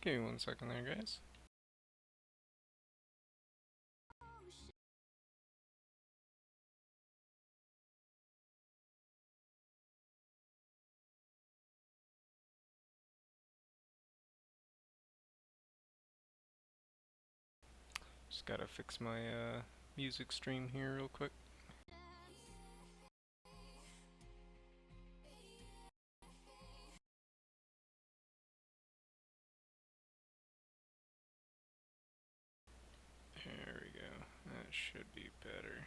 Give me 1 second there, guys. Just gotta fix my music stream here real quick. There we go. That should be better.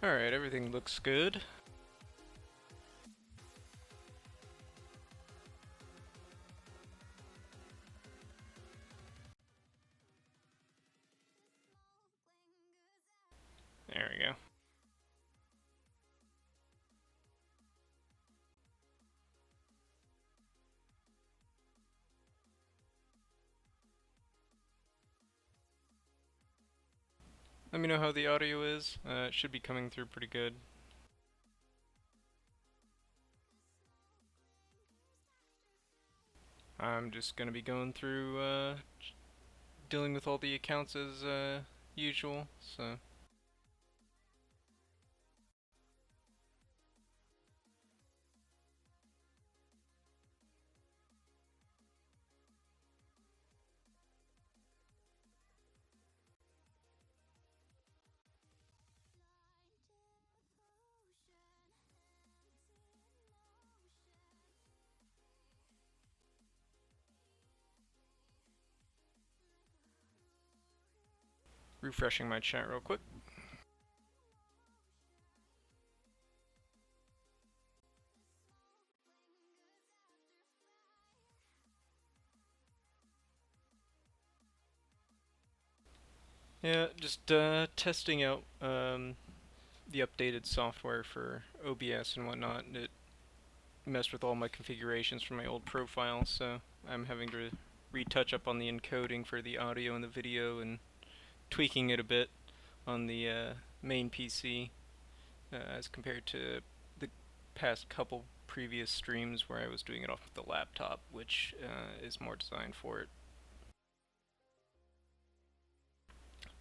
Alright, everything looks good. There we go. Let me know how the audio is. It should be coming through pretty good. I'm just gonna be going through dealing with all the accounts as usual, so. Refreshing my chat real quick. Yeah, just testing out the updated software for OBS and whatnot. It messed with all my configurations from my old profile, so I'm having to retouch up on the encoding for the audio and the video and tweaking it a bit on the main PC as compared to the past couple previous streams where I was doing it off the laptop, which is more designed for it.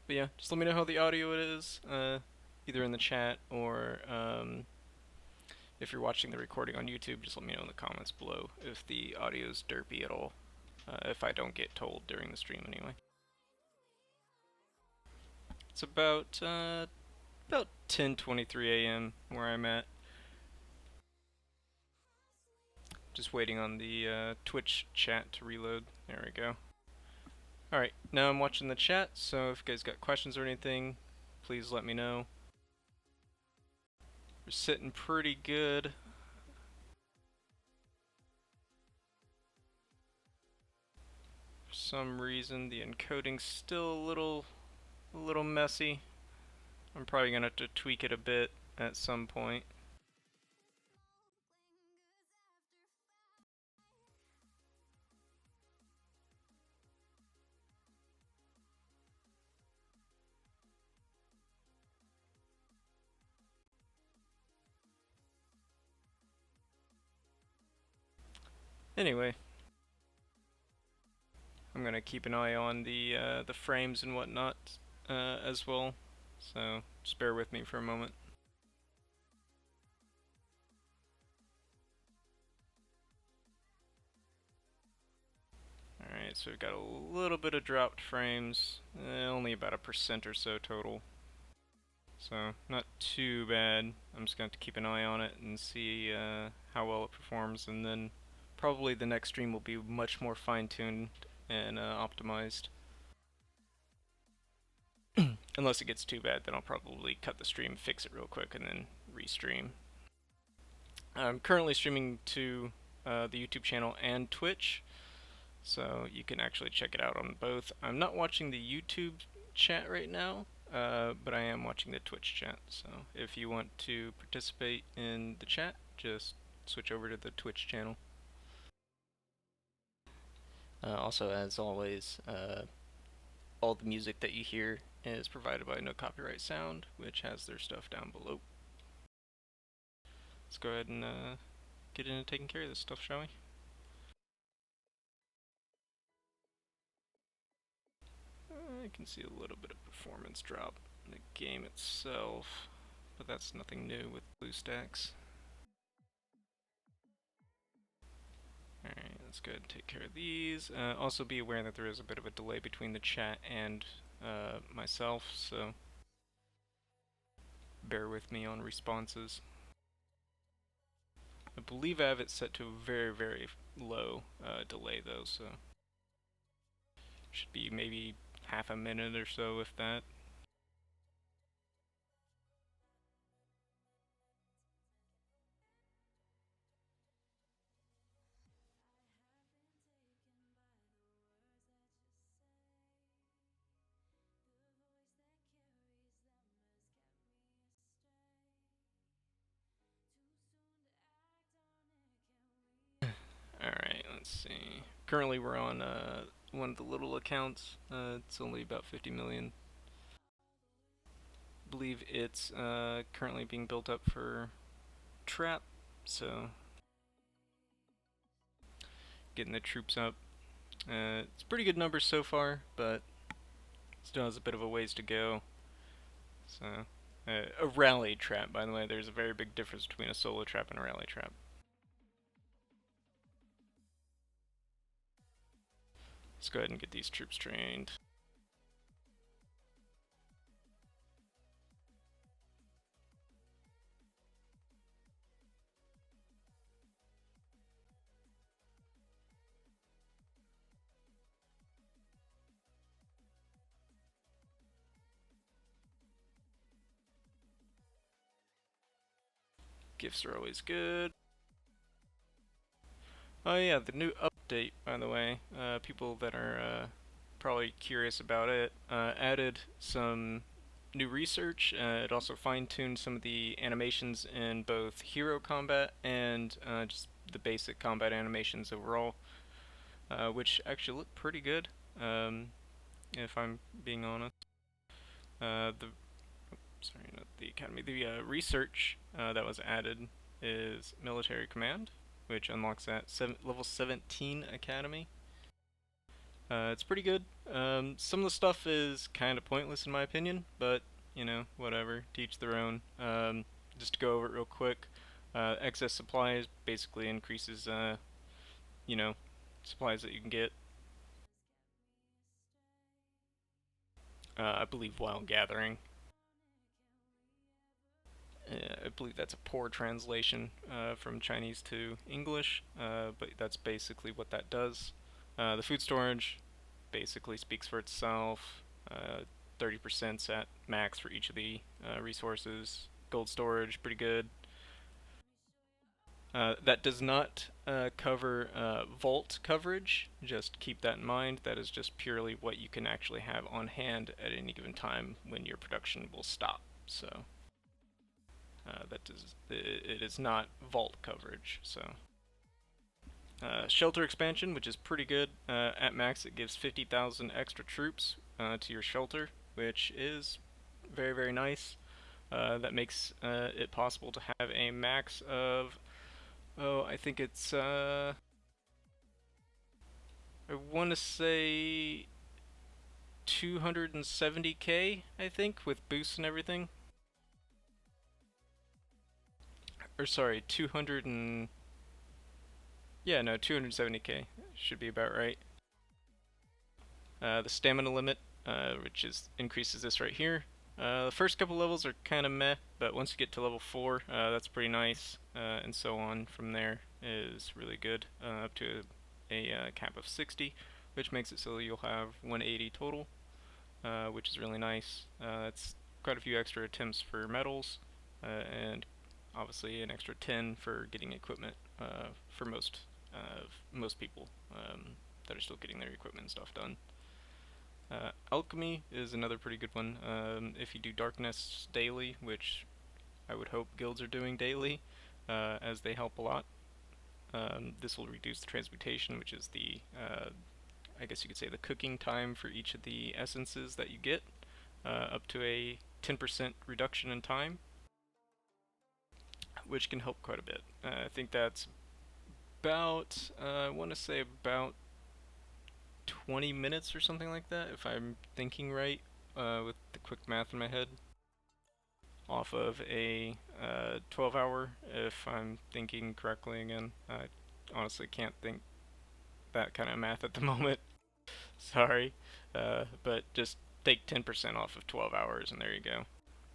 But yeah, just let me know how the audio is, either in the chat or if you're watching the recording on YouTube, just let me know in the comments below if the audio is derpy at all, if I don't get told during the stream anyway. It's about 10:23 a.m. where I'm at. Just waiting on the Twitch chat to reload. There we go. Alright, now I'm watching the chat, so if you guys got questions or anything, please let me know. We're sitting pretty good. For some reason, the encoding's still a little messy. I'm probably gonna have to tweak it a bit at some point. Anyway, I'm gonna keep an eye on the frames and whatnot as well. So just bear with me for a moment. Alright, so we've got a little bit of dropped frames, only about 1% or so total. So not too bad. I'm just going to have to keep an eye on it and see how well it performs, and then probably the next stream will be much more fine-tuned and optimized. Unless it gets too bad, then I'll probably cut the stream, fix it real quick, and then restream. I'm currently streaming to the YouTube channel and Twitch, so you can actually check it out on both. I'm not watching the YouTube chat right now, but I am watching the Twitch chat, so if you want to participate in the chat, just switch over to the Twitch channel. Also, as always, all the music that you hear is provided by No Copyright Sound, which has their stuff down below. Let's go ahead and get into taking care of this stuff, shall we? I can see a little bit of performance drop in the game itself, but that's nothing new with BlueStacks. Alright, let's go ahead and take care of these. Also be aware that there is a bit of a delay between the chat and myself, so bear with me on responses. I believe I have it set to a very, very low delay though, so should be maybe half a minute or so, if that. Alright, let's see. Currently we're on one of the little accounts. It's only about 50 million. I believe it's currently being built up for Trap, so getting the troops up. It's pretty good numbers so far, but still has a bit of a ways to go. So, a rally trap, by the way. There's a very big difference between a solo trap and a rally trap. Let's go ahead and get these troops trained. Gifts are always good. Oh yeah, the new update, by the way, people that are probably curious about it, added some new research. It also fine-tuned some of the animations in both hero combat and just the basic combat animations overall, which actually look pretty good, if I'm being honest. The sorry, not the academy. The research that was added is military command, which unlocks that level 17 academy. It's pretty good. Some of the stuff is kind of pointless in my opinion, but you know, whatever, teach their own. Just to go over it real quick, excess supplies basically increases, you know, supplies that you can get. I believe while gathering. I believe that's a poor translation from Chinese to English, but that's basically what that does. The food storage basically speaks for itself. 30% at max for each of the resources. Gold storage, pretty good. That does not cover vault coverage. Just keep that in mind. That is just purely what you can actually have on hand at any given time when your production will stop. So, It is not vault coverage. So shelter expansion, which is pretty good. At max, it gives 50,000 extra troops to your shelter, which is very nice. That makes it possible to have a max of, oh, I think it's I want to say 270k, I think, with boosts and everything. Or sorry, 200 and yeah, no, 270k should be about right. The stamina limit, which is increases this right here. The first couple levels are kind of meh, but once you get to level 4, that's pretty nice, and so on from there is really good, up to a cap of 60, which makes it so you'll have 180 total, which is really nice. It's quite a few extra attempts for medals, and obviously an extra 10 for getting equipment for most people that are still getting their equipment and stuff done. Alchemy is another pretty good one. If you do Darkness daily, which I would hope guilds are doing daily, as they help a lot. This will reduce the transmutation, which is the, I guess you could say, the cooking time for each of the essences that you get, up to a 10% reduction in time, which can help quite a bit. I think that's about, I want to say about 20 minutes or something like that, if I'm thinking right, with the quick math in my head, off of a 12 hour, if I'm thinking correctly again. I honestly can't think that kind of math at the moment. Sorry. But just take 10% off of 12 hours and there you go.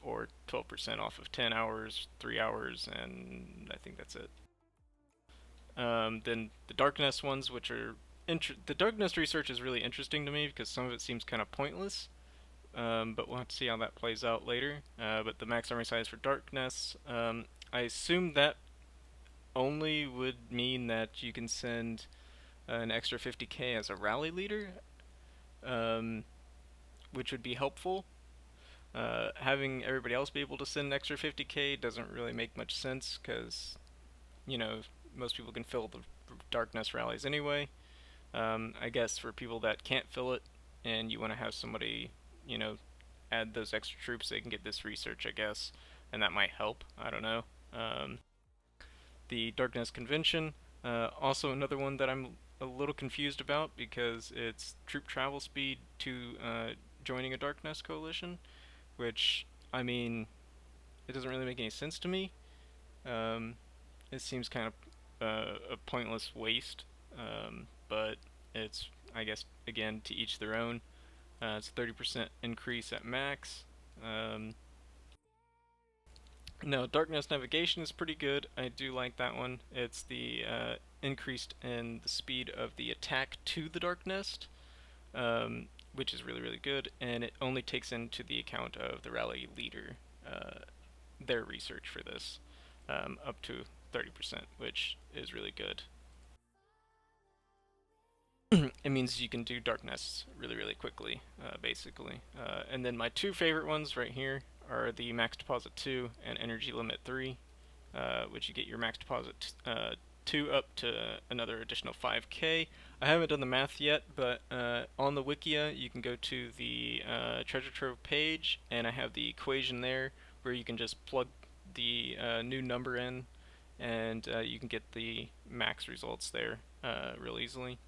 Or 12% off of 10 hours, 3 hours, and I think that's it. Then the Darkness ones, which are the Darkness research is really interesting to me because some of it seems kind of pointless. But we'll have to see how that plays out later. But the max army size for Darkness, I assume that only would mean that you can send an extra 50k as a rally leader, um, which would be helpful. Having everybody else be able to send an extra 50k doesn't really make much sense because, you know, most people can fill the Darkness rallies anyway. I guess for people that can't fill it and you want to have somebody, you know, add those extra troops, they can get this research, I guess, and that might help. I don't know. The Darkness Convention, also another one that I'm a little confused about because it's troop travel speed to joining a Darkness coalition, which, I mean, it doesn't really make any sense to me. Um, it seems kind of a pointless waste, but it's, I guess, again, to each their own. It's a 30% increase at max. Um, no, Darkness Navigation is pretty good. I do like that one. It's the increased in the speed of the attack to the Dark Nest, which is really good, and it only takes into the account of the rally leader, their research for this, up to 30%, which is really good. It means you can do Darkness really quickly, basically. And then my two favorite ones right here are the Max Deposit 2 and Energy Limit 3, which you get your Max Deposit 2 up to another additional 5k. I haven't done the math yet, but on the Wikia you can go to the Treasure Trove page, and I have the equation there where you can just plug the new number in, and you can get the max results there real easily.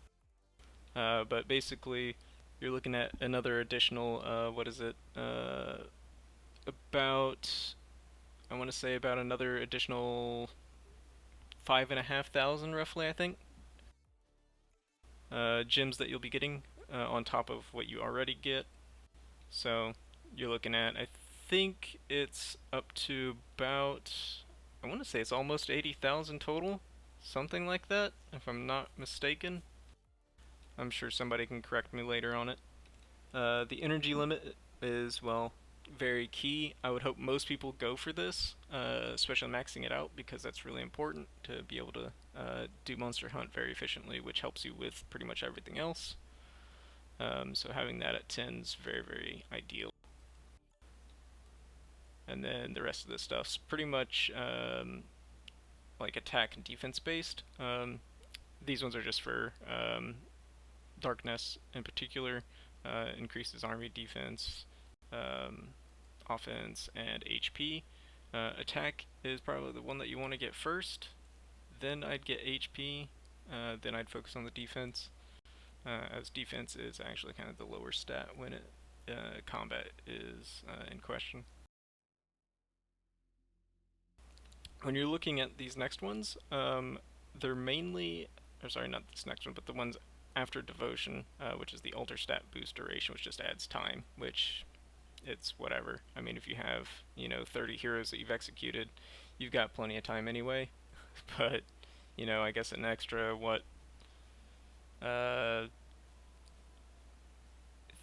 But basically, you're looking at another additional, what is it? About, I want to say about another additional 5,500 roughly, I think, gems that you'll be getting on top of what you already get. So you're looking at, I think it's up to about, I want to say it's almost 80,000 total, something like that, if I'm not mistaken. I'm sure somebody can correct me later on it. The energy limit is, well, very key. I would hope most people go for this, especially maxing it out, because that's really important to be able to do Monster Hunt very efficiently, which helps you with pretty much everything else. So having that at 10 is very ideal. and then the rest of this stuff's pretty much like attack and defense based. These ones are just for Darkness in particular. Increases army defense, um, offense, and HP. Attack is probably the one that you want to get first. Then I'd get HP. Then I'd focus on the defense, as defense is actually kind of the lower stat when combat is in question. When you're looking at these next ones, they're mainly, or sorry, not this next one, but the ones after Devotion, which is the Alter Stat Boost duration, which just adds time, which it's whatever. I mean, if you have, 30 heroes that you've executed, you've got plenty of time anyway. But, I guess an extra, I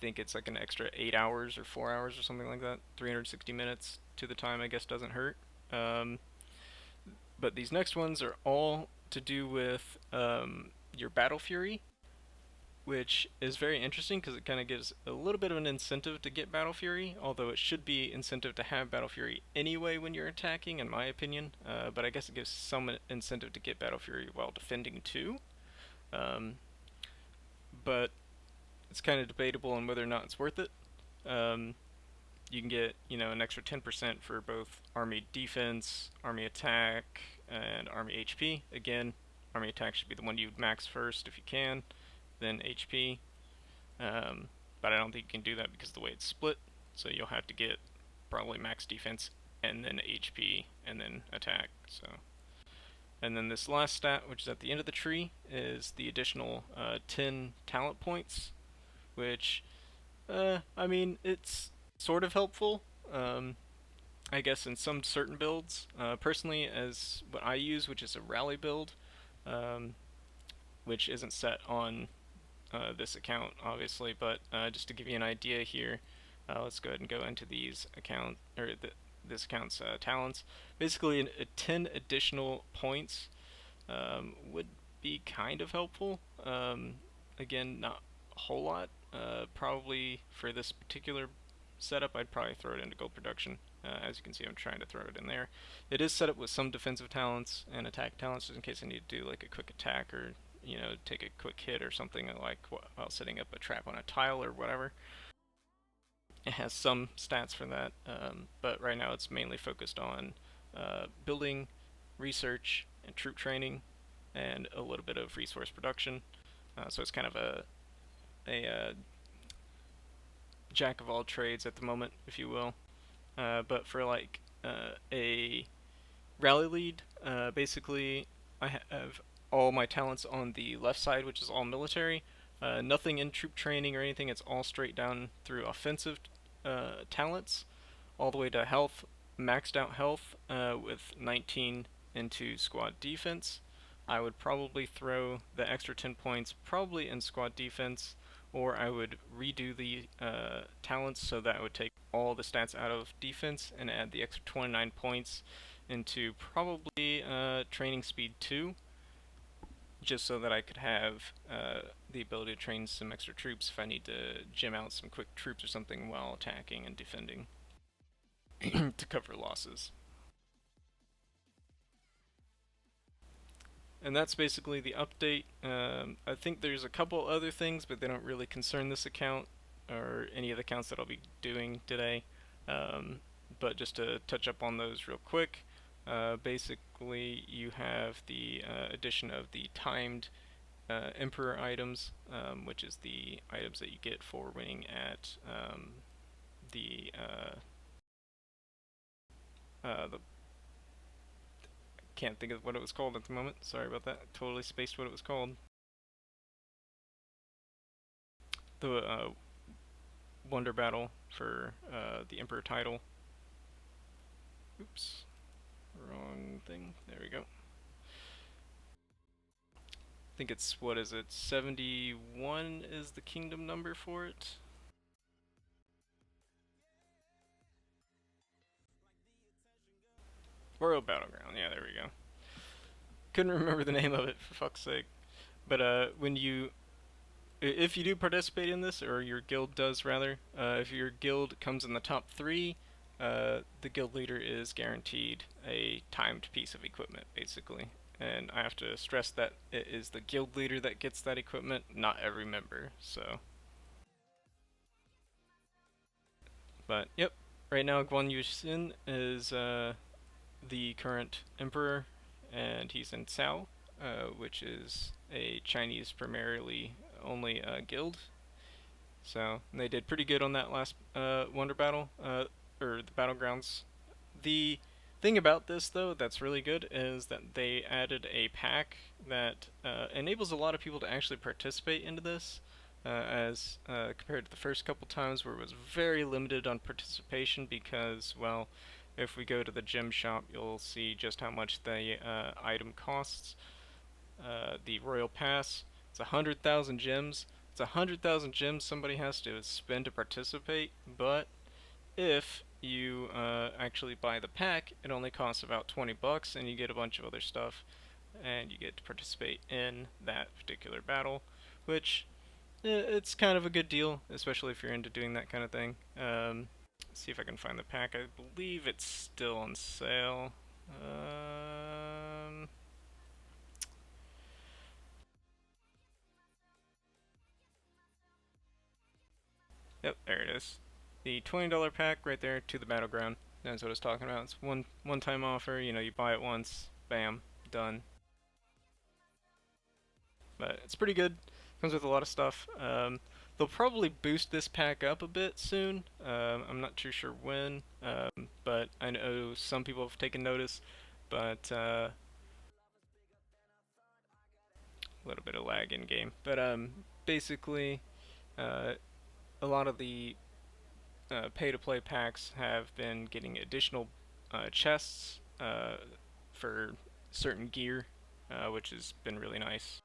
think it's like an extra 8 hours or 4 hours or something like that. 360 minutes to the time, I guess, doesn't hurt. But these next ones are all to do with your Battle Fury, which is very interesting because it kind of gives a little bit of an incentive to get Battle Fury, although it should be incentive to have Battle Fury anyway when you're attacking, in my opinion. But I guess it gives some incentive to get Battle Fury while defending too. Um, but it's kind of debatable on whether or not it's worth it. Um, you can get, an extra 10% for both army defense, army attack, and army HP. Again, army attack should be the one you'd max first if you can, then HP. But I don't think you can do that because of the way it's split. So you'll have to get probably max defense and then HP and then attack. So, and then this last stat, which is at the end of the tree, is the additional 10 talent points, which, I mean, it's sort of helpful. I guess in some certain builds. Personally, as what I use, which is a rally build, um, which isn't set on this account, obviously, but just to give you an idea here, let's go ahead and go into these this account's talents. Basically, a 10 additional points would be kind of helpful. Again, not a whole lot. Probably for this particular setup, I'd probably throw it into gold production. As you can see, I'm trying to throw it in there. It is set up with some defensive talents and attack talents, just in case I need to do like a quick attack or take a quick hit or something like while setting up a trap on a tile or whatever. It has some stats for that, but right now it's mainly focused on building, research, and troop training, and a little bit of resource production. So it's kind of a jack of all trades at the moment, if you will. But for like a rally lead, basically I have all my talents on the left side, which is all military. Nothing in troop training or anything. It's all straight down through offensive talents, all the way to health, maxed out health with 19 into squad defense. I would probably throw the extra 10 points probably in squad defense, or I would redo the talents so that I would take all the stats out of defense and add the extra 29 points into probably training speed 2, just so that I could have the ability to train some extra troops if I need to gym out some quick troops or something while attacking and defending to cover losses. And that's basically the update. I think there's a couple other things, but they don't really concern this account or any of the accounts that I'll be doing today. But just to touch up on those real quick, basically you have the addition of the timed Emperor items, which is the items that you get for winning at the can't think of what it was called at the moment. Sorry about that. Totally spaced what it was called. The Wonder Battle for the Emperor title. Oops. Wrong thing. There we go. I think it's, what is it? 71 is the kingdom number for it. Royal Battleground. Yeah, there we go. Couldn't remember the name of it, for fuck's sake. But when you, if you do participate in this, or your guild does rather, if your guild comes in the top 3, the guild leader is guaranteed a timed piece of equipment, basically. And I have to stress that it is the guild leader that gets that equipment, not every member. So, but yep, right now Guan Yuxin is the current emperor, and he's in Cao, which is a Chinese primarily only guild. So they did pretty good on that last Wonder Battle, or the Battlegrounds. The thing about this, though, that's really good is that they added a pack that enables a lot of people to actually participate into this, as compared to the first couple times where it was very limited on participation because, well, if we go to the gem shop, you'll see just how much the item costs. The Royal Pass, it's 100,000 gems. It's 100,000 gems somebody has to spend to participate, but if you actually buy the pack, it only costs about 20 bucks and you get a bunch of other stuff and you get to participate in that particular battle, which it's kind of a good deal, especially if you're into doing that kind of thing. Let's see if I can find the pack. I believe it's still on sale. Yep, there it is. The $20 pack right there to the battleground. That's what I was talking about. It's one time offer. You know, you buy it once, bam, done. But it's pretty good. Comes with a lot of stuff. They'll probably boost this pack up a bit soon. I'm not too sure when, but I know some people have taken notice. But a little bit of lag in game. But basically, uh, a lot of the pay-to-play packs have been getting additional chests for certain gear, which has been really nice.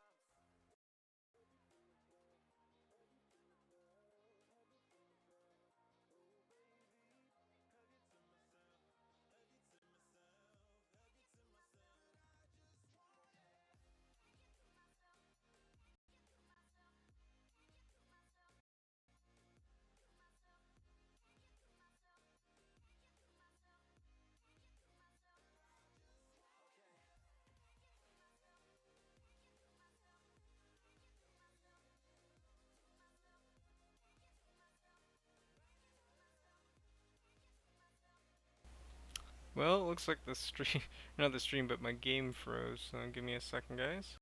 Well, it looks like the stream, not the stream, but my game froze. So give me a second, guys.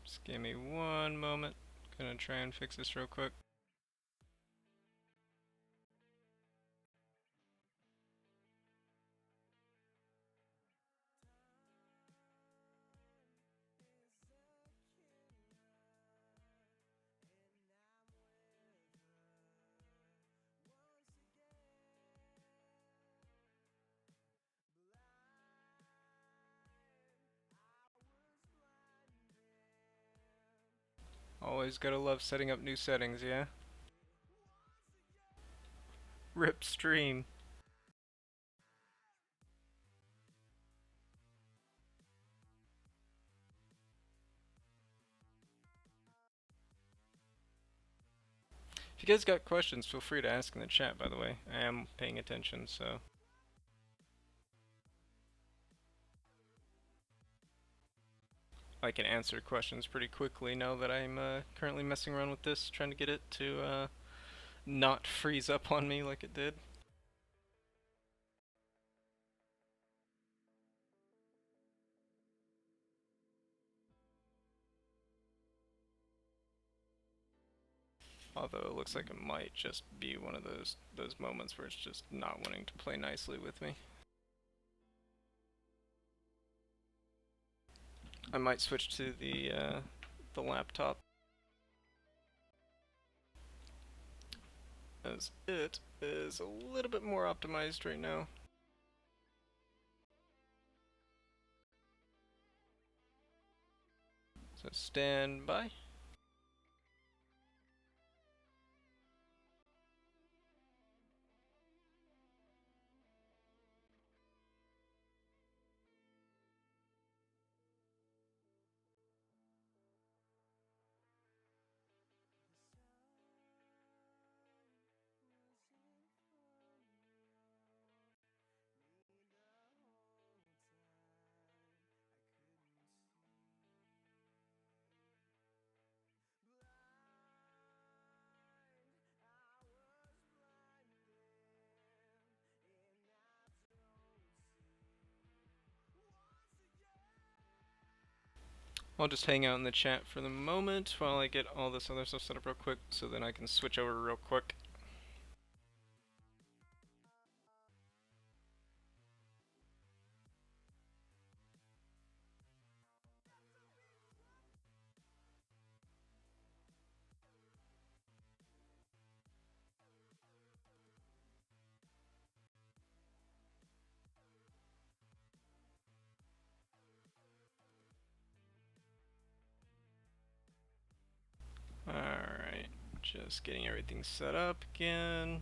Just give me one moment. Gonna try and fix this real quick. Always gotta love setting up new settings, yeah? Rip stream. If you guys got questions, feel free to ask in the chat, by the way. I am paying attention, so. I can answer questions pretty quickly now that I'm currently messing around with this, trying to get it to not freeze up on me like it did. Although it looks like it might just be one of those moments where it's just not wanting to play nicely with me. I might switch to the laptop, as it is a little bit more optimized right now. So stand by. I'll just hang out in the chat for the moment while I get all this other stuff set up real quick, so then I can switch over real quick. Alright, just getting everything set up again.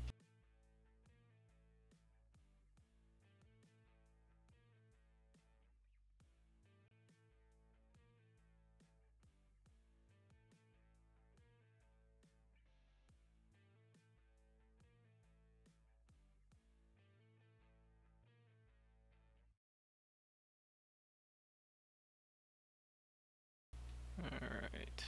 Alright.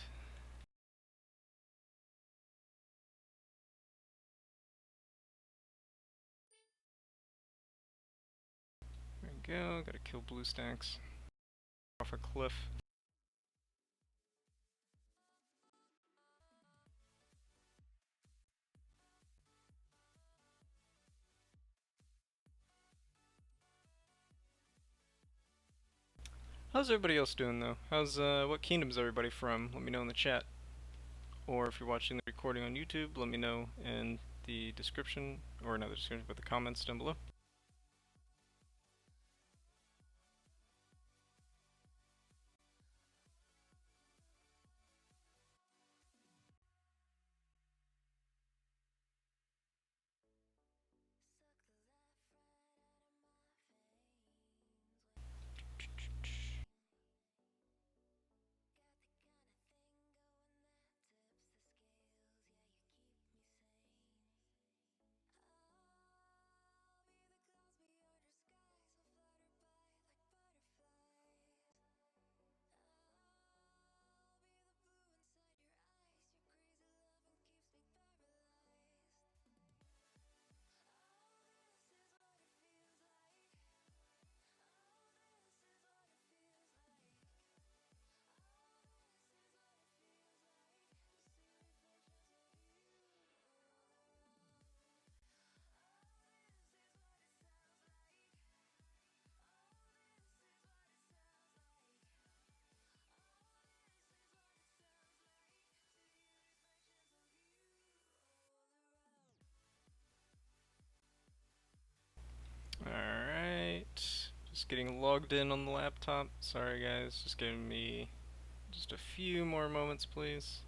There we go, gotta kill blue stacks. Off a cliff. How's everybody else doing though? What kingdom's everybody from? Let me know in the chat. Or if you're watching the recording on YouTube, let me know in the description, or not the description, but the comments down below. Alright, just getting logged in on the laptop. Sorry guys, just giving me just a few more moments please.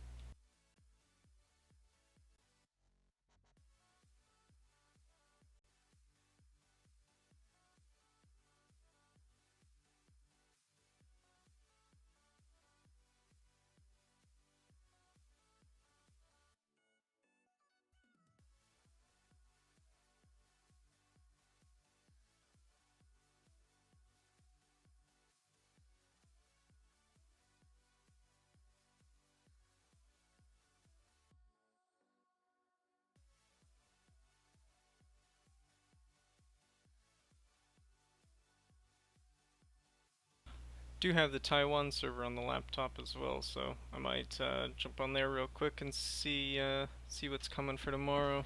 Do have the Taiwan server on the laptop as well, so I might jump on there real quick and see what's coming for tomorrow.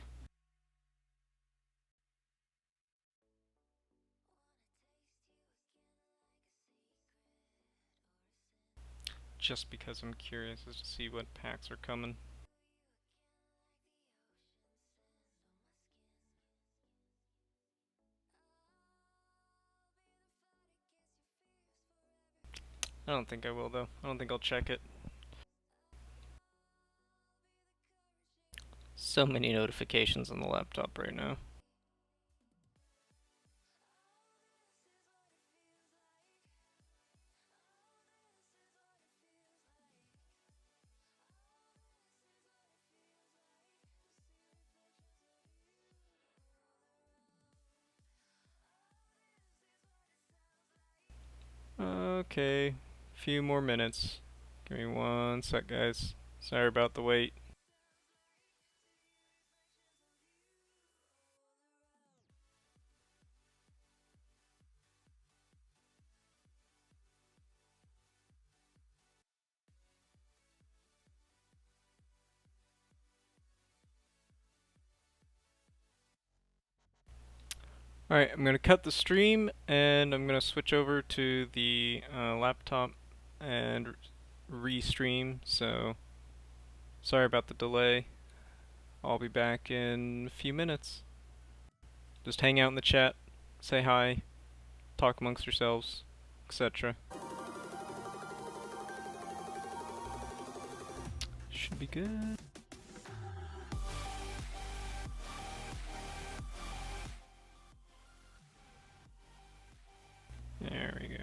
Just because I'm curious as to see what packs are coming. I don't think I will though. I don't think I'll check it. So many notifications on the laptop right now. Okay, few more minutes. Give me one sec, guys. Sorry about the wait. Alright, I'm gonna cut the stream and I'm gonna switch over to the laptop and restream. So, sorry about the delay. I'll be back in a few minutes. Just hang out in the chat, say hi, talk amongst yourselves, etc. Should be good. There we go.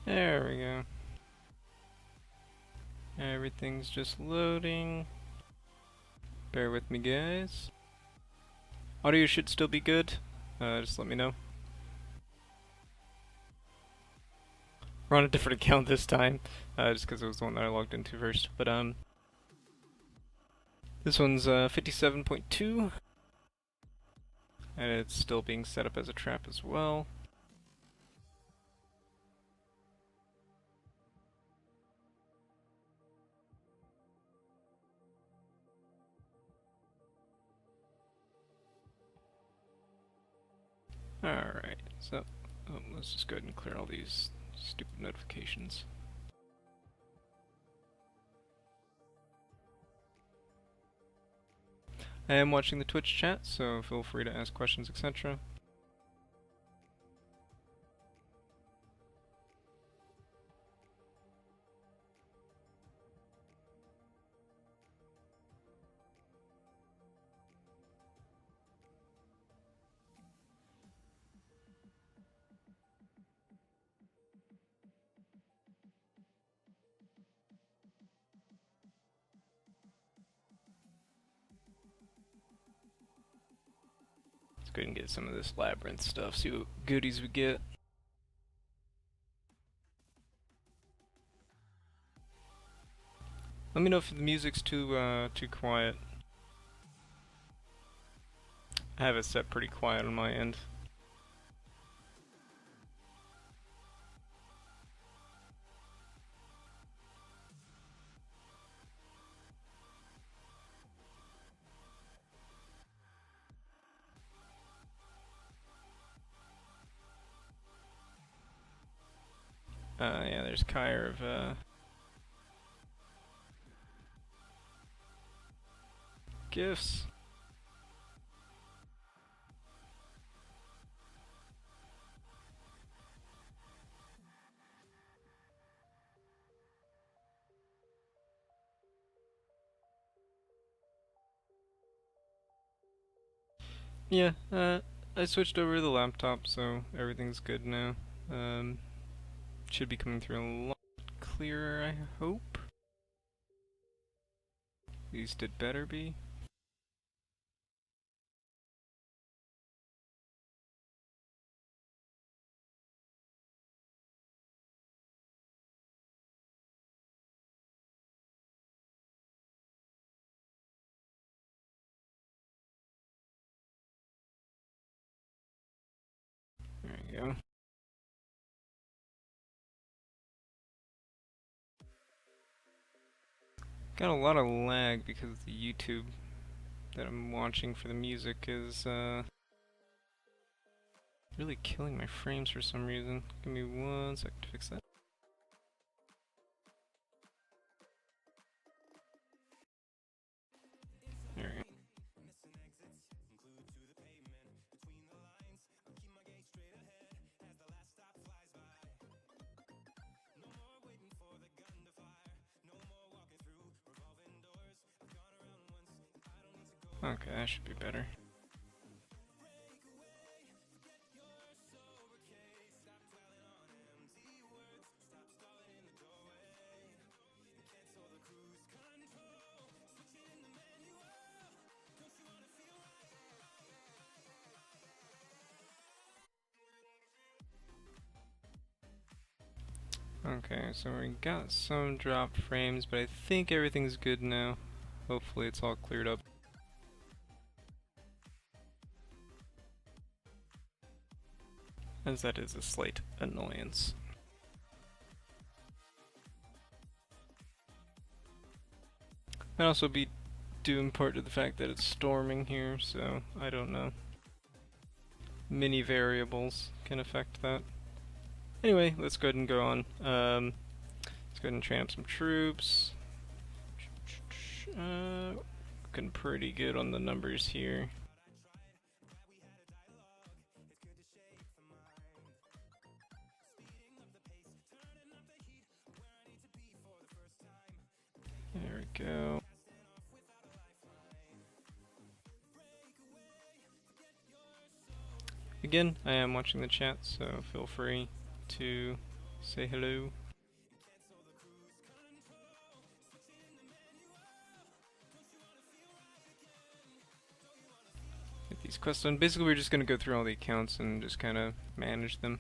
There we go. Everything's just loading. Bear with me, guys. Audio should still be good. Just let me know. We're on a different account this time, just because it was the one that I logged into first. But this one's 57.2, and it's still being set up as a trap as well. Alright, so let's just go ahead and clear all these stupid notifications. I am watching the Twitch chat, so feel free to ask questions, etc. Let's go ahead and get some of this labyrinth stuff, see what goodies we get. Let me know if the music's too quiet. I have it set pretty quiet on my end. Yeah, there's Kyre of gifts. Yeah, I switched over to the laptop, so everything's good now. Should be coming through a lot clearer, I hope. At least it better be. There you go. Got a lot of lag because the YouTube that I'm watching for the music is Really killing my frames for some reason. Give me 1 sec to fix that. There we go. Okay, that should be better. Okay, so we got some dropped frames, but I think everything's good now. Hopefully it's all cleared up. As that is a slight annoyance. Might also be due in part to the fact that it's storming here, so I don't know. Many variables can affect that. Anyway, let's go ahead and go on. Let's go ahead and train up some troops. Looking pretty good on the numbers here. There we go. Again, I am watching the chat, so feel free to say hello. Get these quests done. Basically, we're just going to go through all the accounts and just kind of manage them.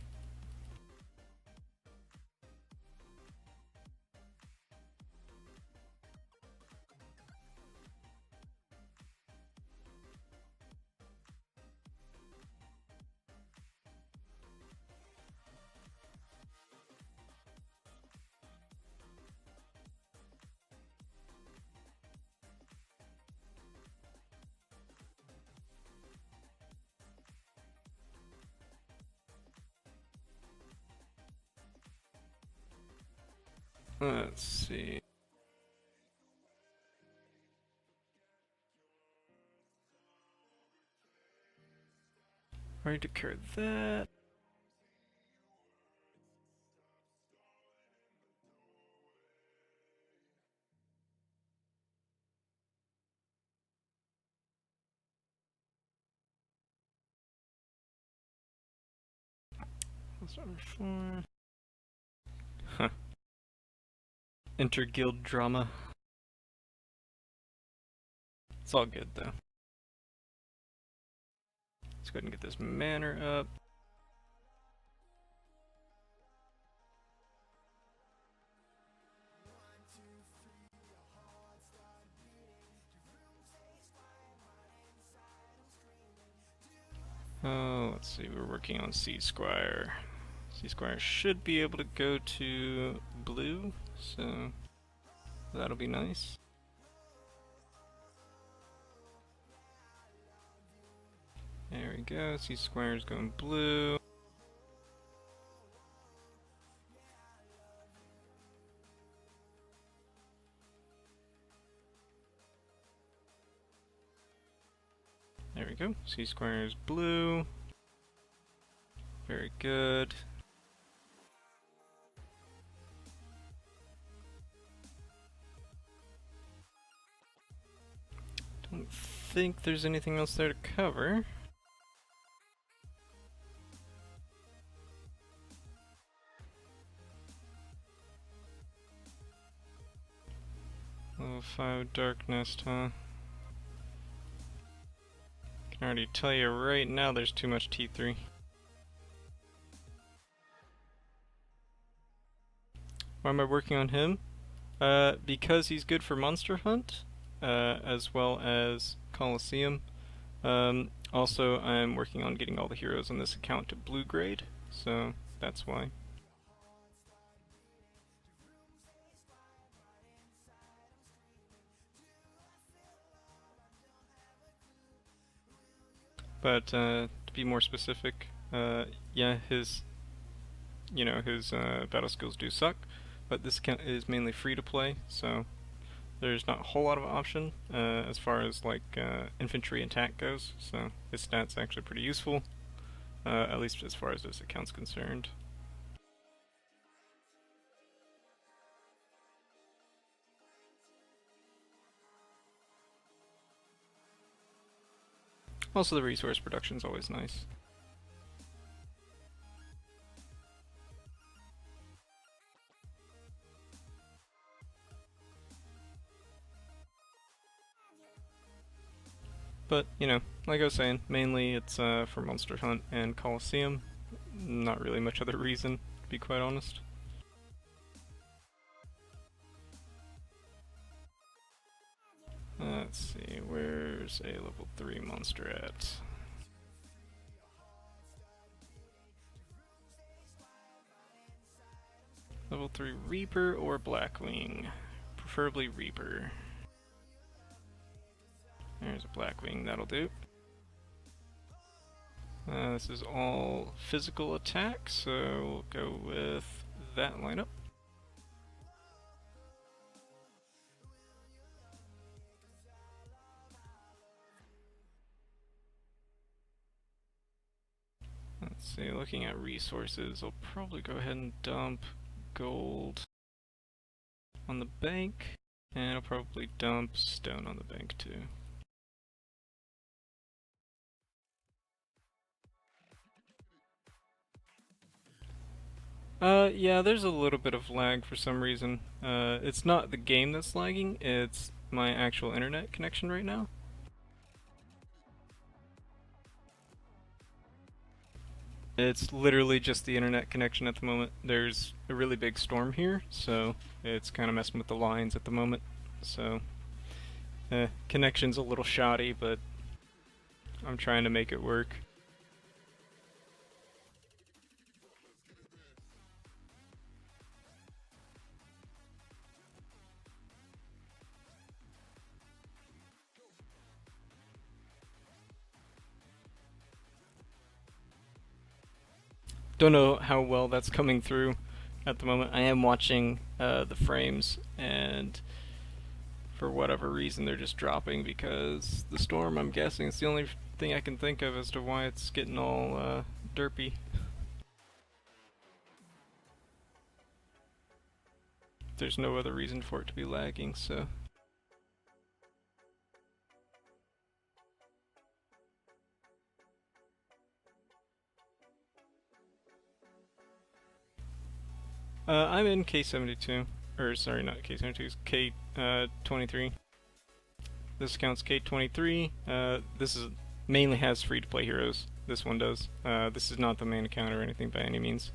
Let's see. Already declared that. That's number 4. Huh. Inter-guild drama. It's all good though. Let's go ahead and get this manor up. Oh, let's see, we're working on Sea Squire. Sea Squire should be able to go to blue, so that'll be nice. There we go, Sea Squire's going blue. There we go, Sea Squire's blue. Very good. Don't think there's anything else there to cover. Level 5 Dark Nest, huh? Can already tell you right now there's too much T3. Why am I working on him? Because he's good for Monster Hunt, as well as Coliseum. Also, I'm working on getting all the heroes on this account to blue grade, so that's why. But to be more specific, Yeah, his battle skills do suck, but this account is mainly free to play, so there's not a whole lot of option as far as like infantry attack goes. So his stats actually pretty useful, at least as far as this account's concerned. Also, the resource production is always nice. But, like I was saying, mainly it's for Monster Hunt and Coliseum. Not really much other reason, to be quite honest. Let's see, where's a level 3 monster at? Level 3 Reaper or Blackwing? Preferably Reaper. There's a Blackwing, that'll do. This is all physical attack, so we'll go with that lineup. Let's see, looking at resources, I'll probably go ahead and dump gold on the bank, and I'll probably dump stone on the bank too. Yeah, there's a little bit of lag for some reason. It's not the game that's lagging, it's my actual internet connection right now. It's literally just the internet connection at the moment. There's a really big storm here, so it's kind of messing with the lines at the moment. So, connection's a little shoddy, but I'm trying to make it work. Don't know how well that's coming through at the moment. I am watching the frames, and for whatever reason they're just dropping because the storm, I'm guessing, is the only thing I can think of as to why it's getting all derpy. There's no other reason for it to be lagging, so... I'm in K72, or sorry, not K72, K23. This account's K23. This is mainly has free-to-play heroes. This one does. This is not the main account or anything by any means.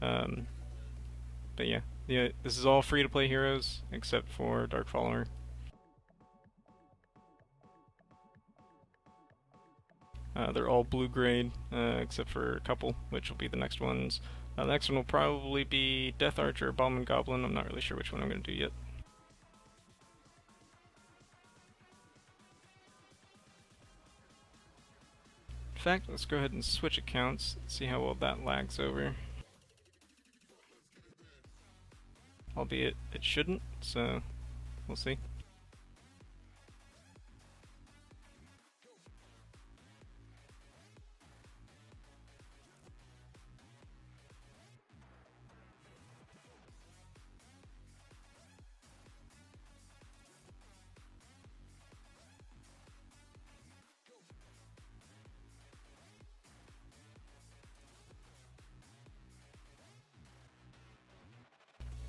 But yeah, this is all free-to-play heroes except for Dark Follower. They're all blue grade, except for a couple, which will be the next ones. The next one will probably be Death Archer, Bomb and Goblin. I'm not really sure which one I'm going to do yet. In fact, let's go ahead and switch accounts, see how well that lags over. Albeit, it shouldn't, so we'll see.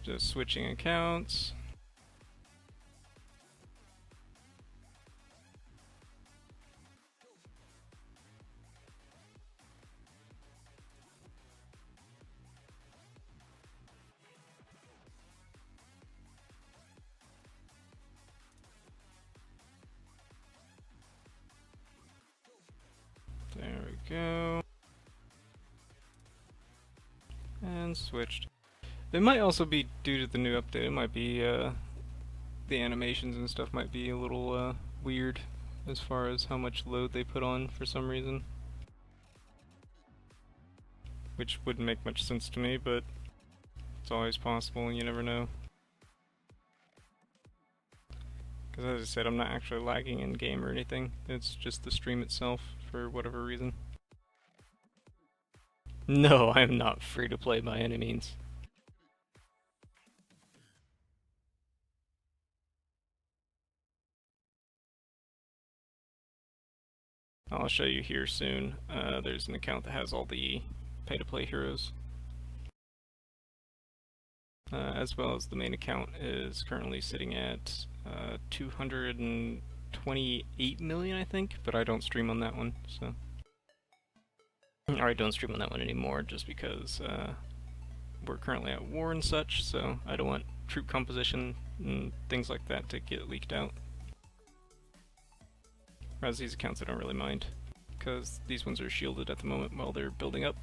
Just switching accounts. There we go. And switched. It might also be due to the new update. It might be, the animations and stuff might be a little, weird as far as how much load they put on for some reason. which wouldn't make much sense to me, but it's always possible, you never know. Because as I said, I'm not actually lagging in game or anything, it's just the stream itself, for whatever reason. No, I am not free to play by any means. I'll show you here soon. There's an account that has all the pay-to-play heroes. As well as the main account is currently sitting at 228 million, I think, but I don't stream on that one, so... Or I don't stream on that one anymore, just because we're currently at war and such, so I don't want troop composition and things like that to get leaked out. Whereas these accounts I don't really mind, because these ones are shielded at the moment while they're building up.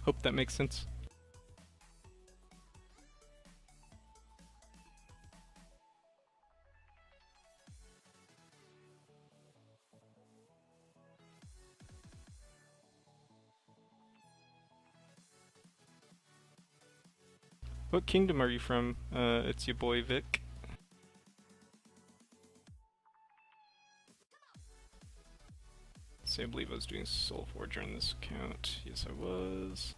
Hope that makes sense. What kingdom are you from? It's your boy Vic. So I believe I was doing Soul Forge on this account. Yes, I was.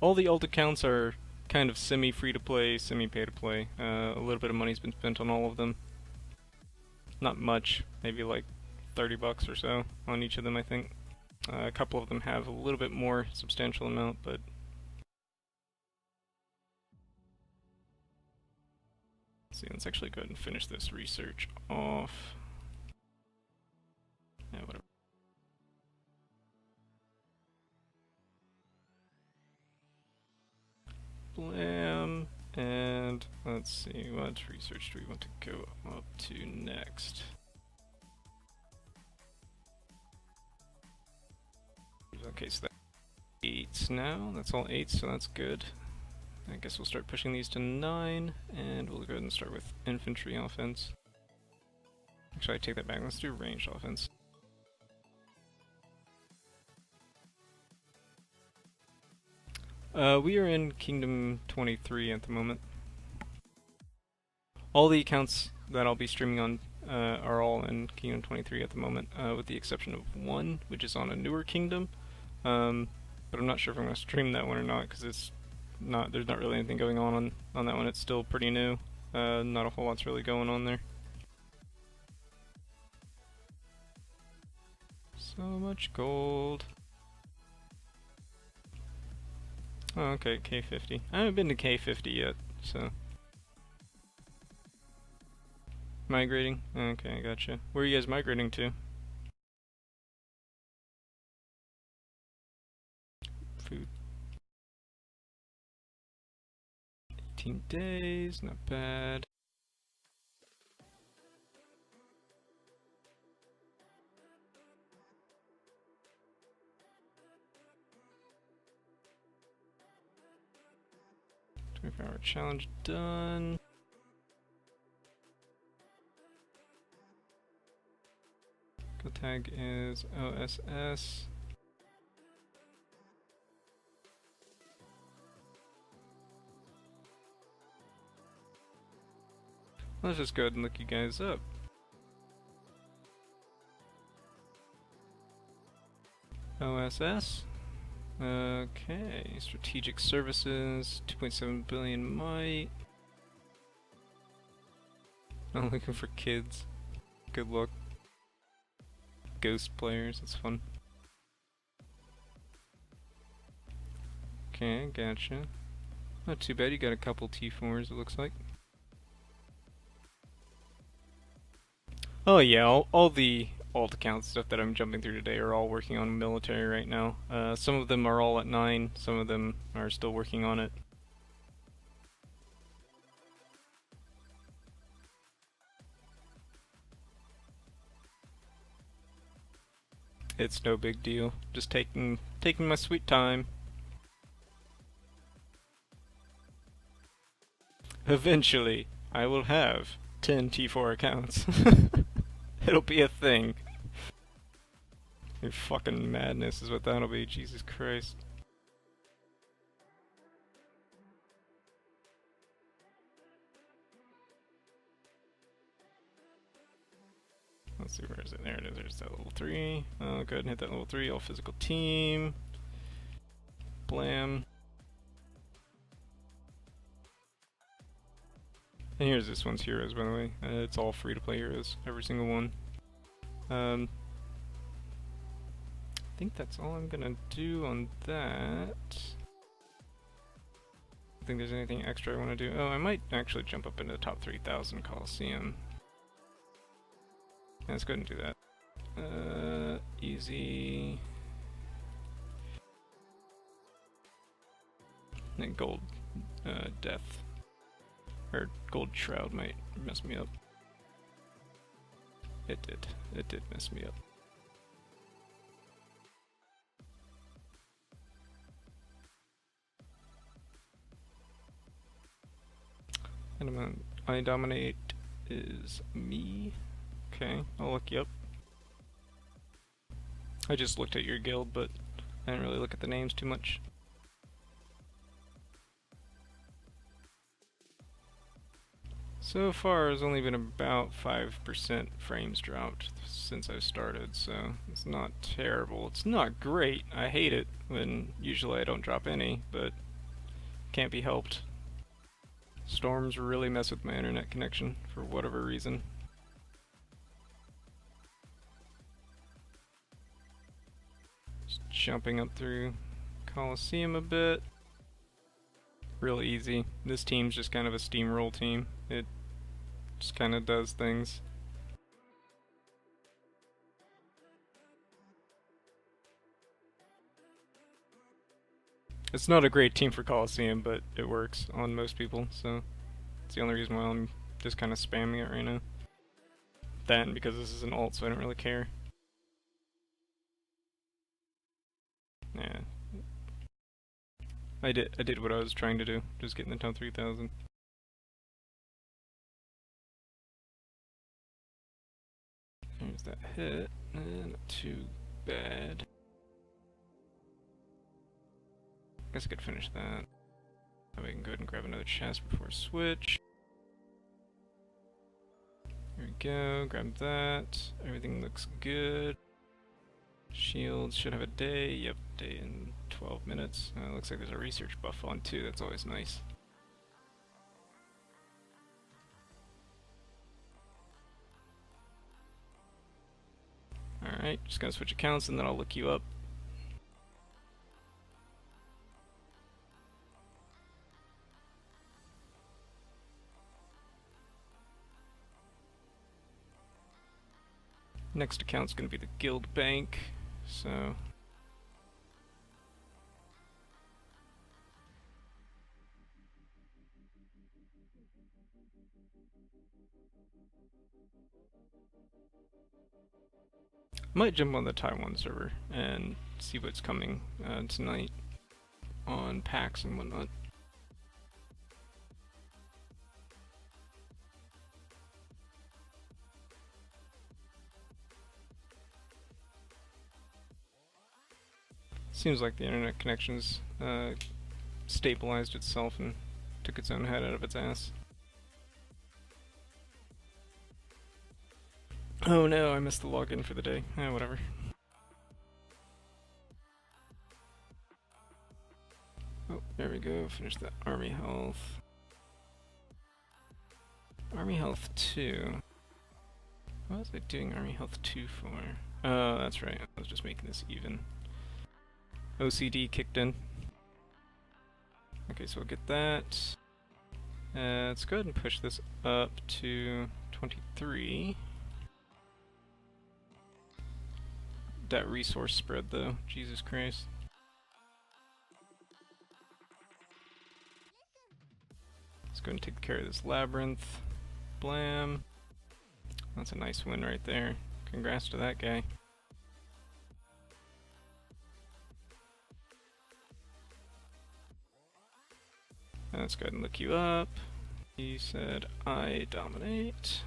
All the alt accounts are kind of semi-free-to-play, semi-pay-to-play. A little bit of money's been spent on all of them. Not much, maybe like 30 bucks or so on each of them, I think. A couple of them have a little bit more substantial amount, but... Let's see, let's actually go ahead and finish this research off. Yeah, whatever. Blam, and let's see, what research do we want to go up to next? Okay, so that's 8 now, that's all 8, so that's good. I guess we'll start pushing these to 9, and we'll go ahead and start with infantry offense. Actually, I take that back, let's do ranged offense. We are in Kingdom 23 at the moment. All the accounts that I'll be streaming on are all in Kingdom 23 at the moment, with the exception of one, which is on a newer kingdom. But I'm not sure if I'm going to stream that one or not, because there's not really anything going on that one. It's still pretty new. Not a whole lot's really going on there. So much gold. Oh, okay, K50. I haven't been to K50 yet, so... Migrating? Okay, I gotcha. Where are you guys migrating to? Food. 18 days, not bad. Hour challenge done. Go tag is OSS. Let's just go ahead and look you guys up. OSS. Okay, strategic services, 2.7 billion might. I'm looking for kids. Good luck. Ghost players, that's fun. Okay, gotcha. Not too bad, you got a couple T4s it looks like. Oh yeah, all the alt account stuff that I'm jumping through today are all working on military right now. Some of them are all at 9, some of them are still working on it. It's no big deal. Just taking my sweet time. Eventually, I will have 10 T4 accounts. It'll be a thing. Your fucking madness is what that'll be, Jesus Christ. Let's see, where is it? There it is, there's that level 3. Go ahead and hit that level 3, all physical team. Blam. And here's this one's heroes, by the way. It's all free-to-play heroes, every single one. I think that's all I'm gonna do on that. I think there's anything extra I want to do. Oh, I might actually jump up into the top 3,000 Coliseum. Yeah, let's go ahead and do that. Easy. And gold death. Or gold shroud might mess me up. It did. It did mess me up. And I dominate is me. Okay, I'll look you up. I just looked at your guild, but I didn't really look at the names too much. So far, there's only been about 5% frames dropped since I've started, so it's not terrible. It's not great. I hate it when usually I don't drop any, but can't be helped. Storms really mess with my internet connection for whatever reason. Just jumping up through Coliseum a bit. Real easy. This team's just kind of a steamroll team. It just kind of does things. It's not a great team for Coliseum, but it works on most people, so it's the only reason why I'm just kind of spamming it right now. That and because this is an alt, so I don't really care. Yeah. I did what I was trying to do, just getting the top 3,000. There's that hit, not too bad. Guess I could finish that. Now we can go ahead and grab another chest before switch. Here we go, grab that. Everything looks good. Shields should have a day. Yep, day in 12 minutes. Looks like there's a research buff on too, that's always nice. Alright, just gonna switch accounts and then I'll look you up. Next account's gonna be the guild bank, so I might jump on the Taiwan server and see what's coming tonight on packs and whatnot. Seems like the internet connection's stabilized itself and took its own head out of its ass. Oh no, I missed the login for the day. Whatever. Oh, there we go. Finish that army health. Army health 2. What was I doing army health 2 for? Oh, that's right. I was just making this even. OCD kicked in. Okay, so we'll get that. Let's go ahead and push this up to 23. That resource spread though, Jesus Christ. Let's go and take care of this labyrinth. Blam. That's a nice win right there. Congrats to that guy. Let's go ahead and look you up. He said, I dominate.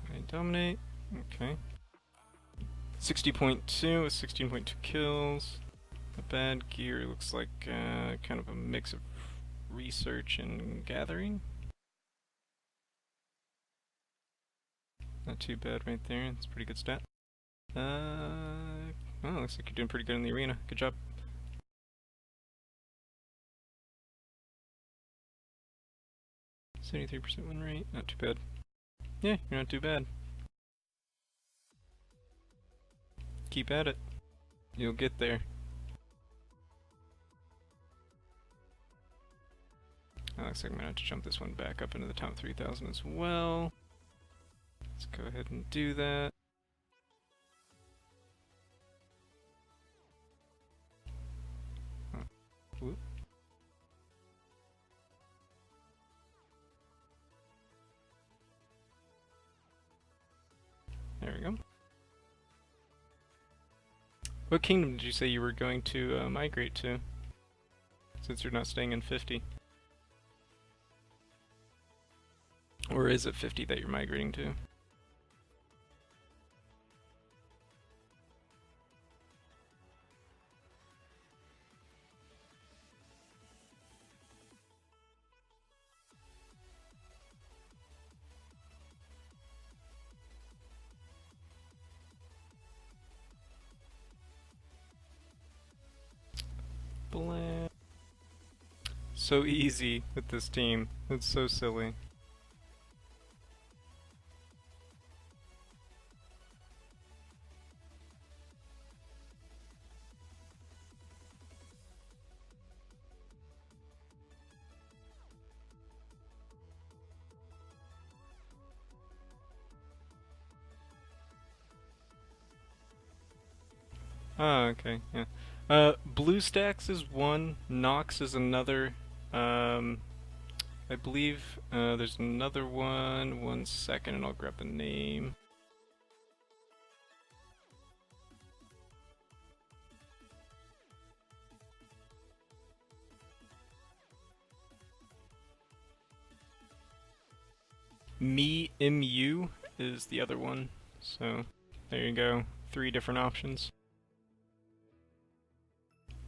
I dominate. Okay. 60.2 with 16.2 kills. Not bad. Gear looks like kind of a mix of research and gathering. Not too bad right there. That's a pretty good stat. Oh, looks like you're doing pretty good in the arena. Good job. 73% win rate. Not too bad. Yeah, you're not too bad. Keep at it. You'll get there. Looks like I'm gonna have to jump this one back up into the top 3,000 as well. Let's go ahead and do that. Oh, whoop. There we go. What kingdom did you say you were going to migrate to? Since you're not staying in 50. Or is it 50 that you're migrating to? Blah. So easy with this team. It's so silly. Oh, okay, yeah. BlueStacks is one, Nox is another. I believe there's another one. 1 second, and I'll grab the name. MU is the other one. So there you go. 3 different options.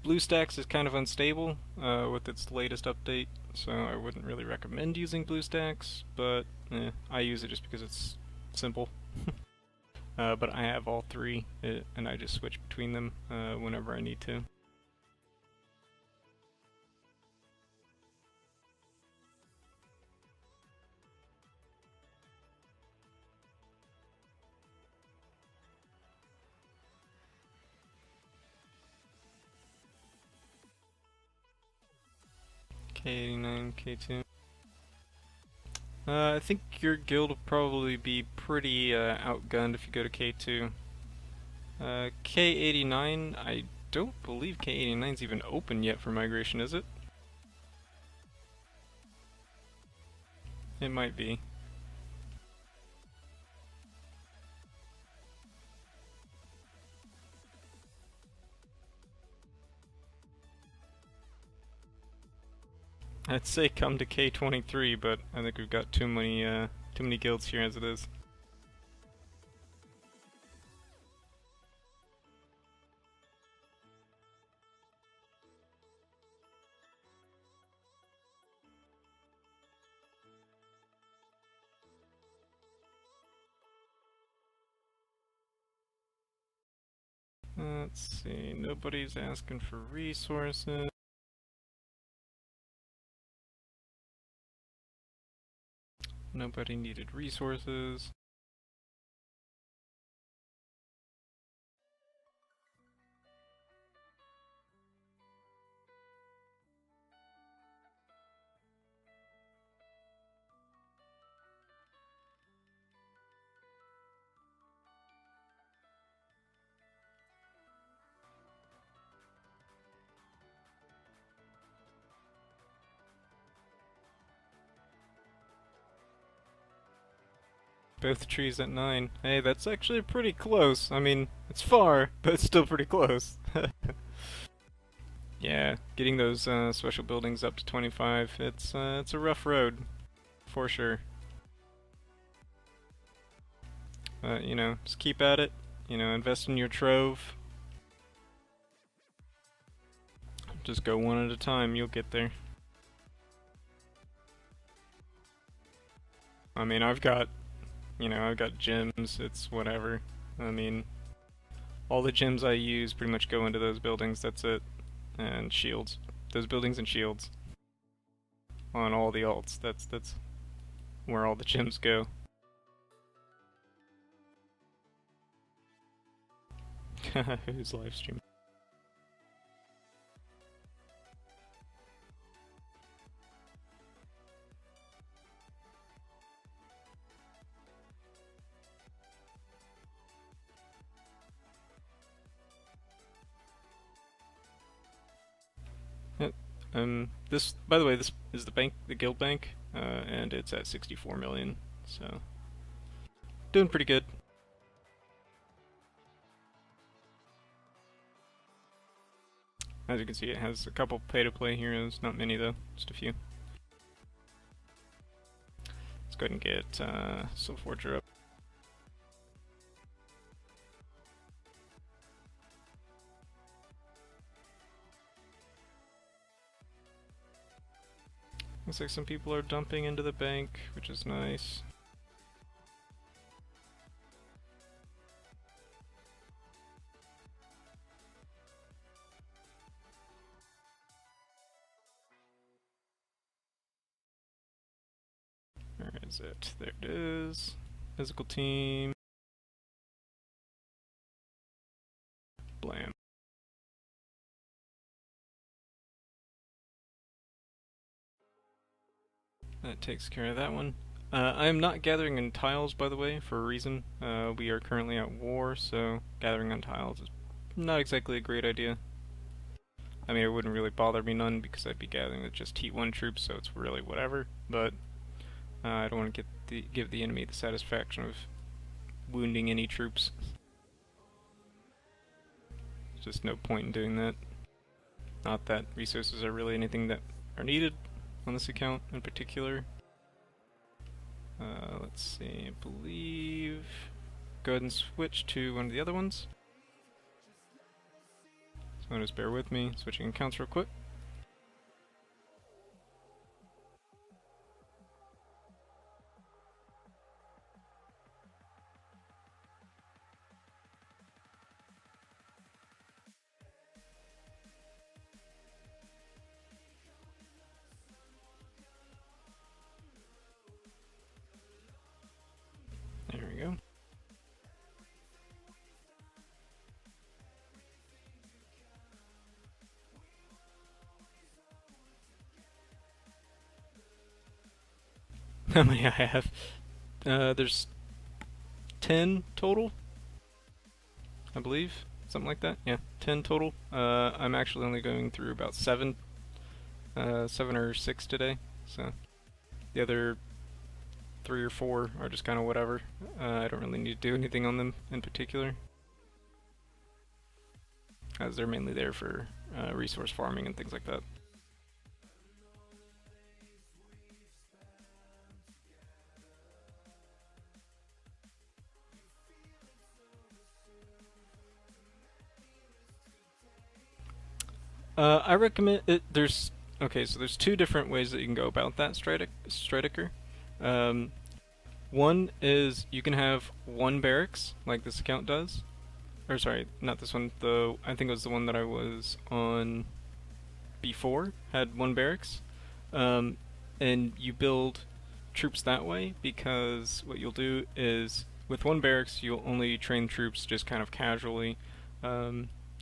BlueStacks is kind of unstable with its latest update, so I wouldn't really recommend using BlueStacks, but I use it just because it's simple. But I have all 3, and I just switch between them whenever I need to. K89, K2. I think your guild will probably be pretty outgunned if you go to K2. K89, I don't believe K89 is even open yet for migration, is it? It might be. I'd say come to K23, but I think we've got too many guilds here as it is. Let's see, nobody's asking for resources. Nobody needed resources. Both trees at 9. Hey, that's actually pretty close. I mean, it's far, but it's still pretty close. Yeah, getting those special buildings up to 25, it's a rough road, for sure. You know, just keep at it. You know, invest in your trove. Just go one at a time, you'll get there. I mean, I've got gems, it's whatever. I mean, all the gems I use pretty much go into those buildings, that's it. And shields. Those buildings and shields. On all the alts, that's where all the gems go. Who's live stream? This, by the way, this is the bank, the guild bank, and it's at 64 million, so doing pretty good. As you can see, it has a couple pay-to-play heroes, not many though, just a few. Let's go ahead and get Soul Forger up. Looks like some people are dumping into the bank, which is nice. Where is it? There it is. Physical team. Blam. That takes care of that one. I am not gathering in tiles, by the way, for a reason. We are currently at war, so gathering on tiles is not exactly a great idea. I mean, it wouldn't really bother me none because I'd be gathering with just T1 troops, so it's really whatever. But I don't want to give the enemy the satisfaction of wounding any troops. There's just no point in doing that. Not that resources are really anything that are needed on this account in particular. Let's see, I believe... Go ahead and switch to one of the other ones. So just bear with me, switching accounts real quick. There we go. How many I have? There's 10 total, I believe. Something like that. Yeah, 10 total. I'm actually only going through about 7 or 6 today, so the other 3 or 4 are just kind of whatever. I don't really need to do anything on them in particular, as they're mainly there for resource farming and things like that. I recommend it. Okay, so there's 2 different ways that you can go about that Striker. One is you can have 1 barracks, like this account does. Or sorry, not this one. I think it was the one that I was on before, had 1 barracks. And you build troops that way, because what you'll do is, with 1 barracks, you'll only train troops just kind of casually.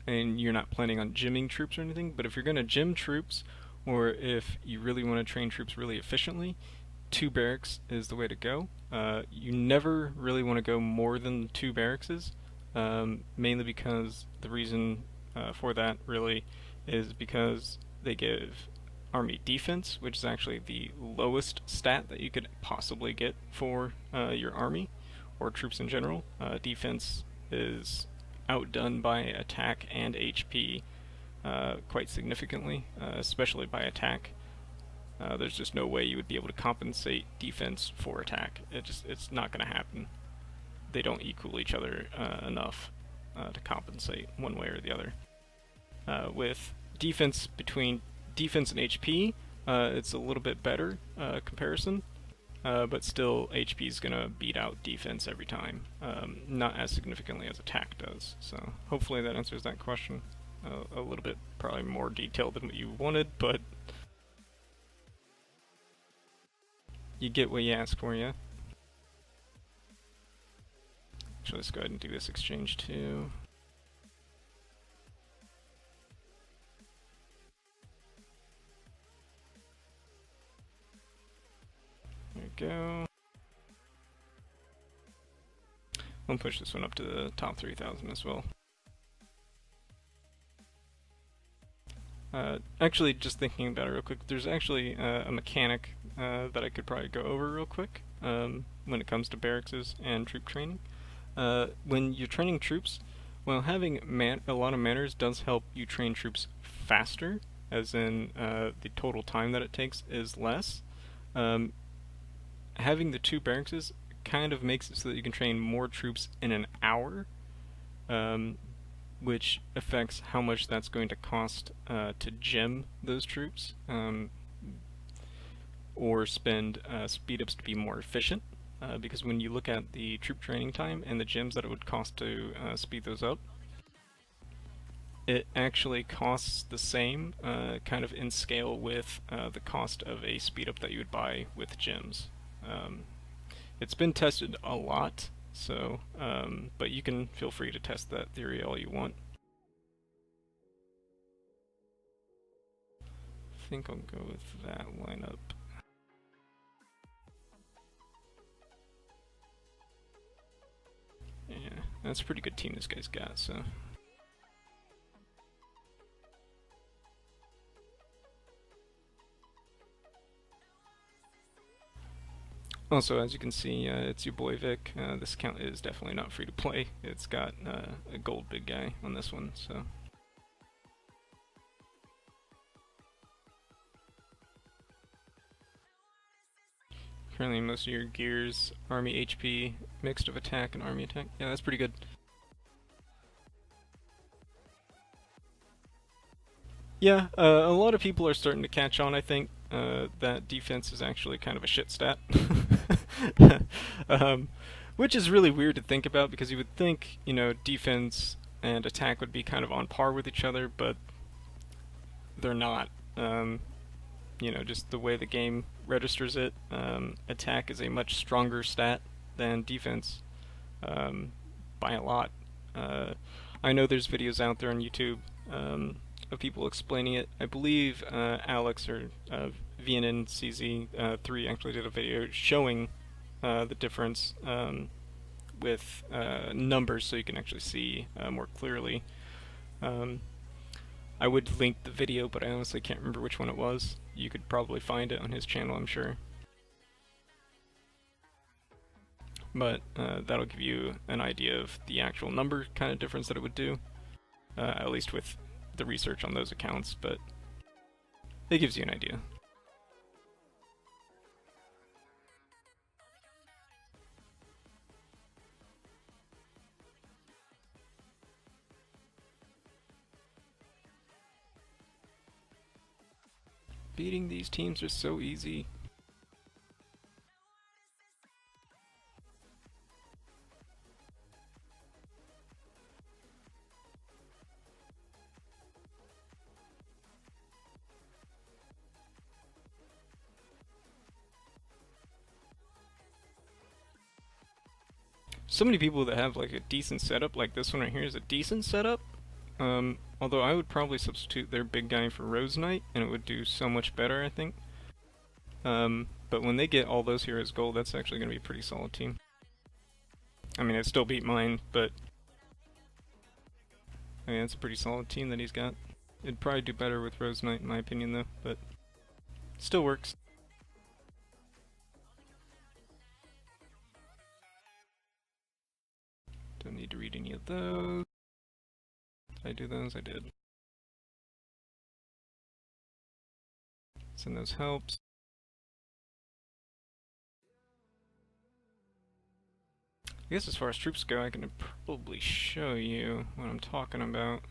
And you're not planning on gymming troops or anything, but if you're going to gym troops, or if you really want to train troops really efficiently, 2 barracks is the way to go. You never really want to go more than 2 barracks, mainly because the reason for that really is because they give army defense, which is actually the lowest stat that you could possibly get for your army, or troops in general. Defense is outdone by attack and HP quite significantly, especially by attack. There's just no way you would be able to compensate defense for attack. It's not going to happen. They don't equal each other enough to compensate one way or the other. With defense between defense and HP, it's a little bit better comparison, but still HP is going to beat out defense every time, not as significantly as attack does. So hopefully that answers that question. A little bit probably more detailed than what you wanted, but you get what you ask for, yeah? So let's go ahead and do this exchange too. There we go. I'll push this one up to the top 3,000 as well. Actually, just thinking about it real quick, there's actually a mechanic that I could probably go over real quick when it comes to barracks and troop training. When you're training troops, well, having a lot of manners does help you train troops faster, as in the total time that it takes is less. Having the 2 barracks kind of makes it so that you can train more troops in an hour, which affects how much that's going to cost to gem those troops, or spend speed ups to be more efficient. Because when you look at the troop training time and the gems that it would cost to speed those up, it actually costs the same, kind of in scale with the cost of a speed up that you would buy with gems. It's been tested a lot, so but you can feel free to test that theory all you want. I think I'll go with that lineup. Yeah, that's a pretty good team this guy's got, so. Also, as you can see, it's your boy Vic. This account is definitely not free to play. It's got a gold big guy on this one, so. Currently, most of your gears, army HP, mixed of attack and army attack. Yeah, that's pretty good. Yeah, a lot of people are starting to catch on, I think, that defense is actually kind of a shit stat. Which is really weird to think about, because you would think, you know, defense and attack would be kind of on par with each other, but they're not. You know, just the way the game registers it, attack is a much stronger stat than defense, by a lot. I know there's videos out there on YouTube of people explaining it. I believe Alex or VNNCZ3 actually did a video showing the difference with numbers, so you can actually see more clearly. I would link the video, but I honestly can't remember which one it was. You could probably find it on his channel, I'm sure. But that'll give you an idea of the actual number kind of difference that it would do, at least with the research on those accounts, but it gives you an idea. Beating these teams are so easy. So many people that have like a decent setup, like this one right here is a decent setup. Although I would probably substitute their big guy for Rose Knight, and it would do so much better, I think. But when they get all those heroes gold, that's actually going to be a pretty solid team. I mean, it still beat mine, but I mean, it's a pretty solid team that he's got. It'd probably do better with Rose Knight, in my opinion, though, but still works. Don't need to read any of those. Did I do those? I did. Send those helps. I guess as far as troops go, I can probably show you what I'm talking about.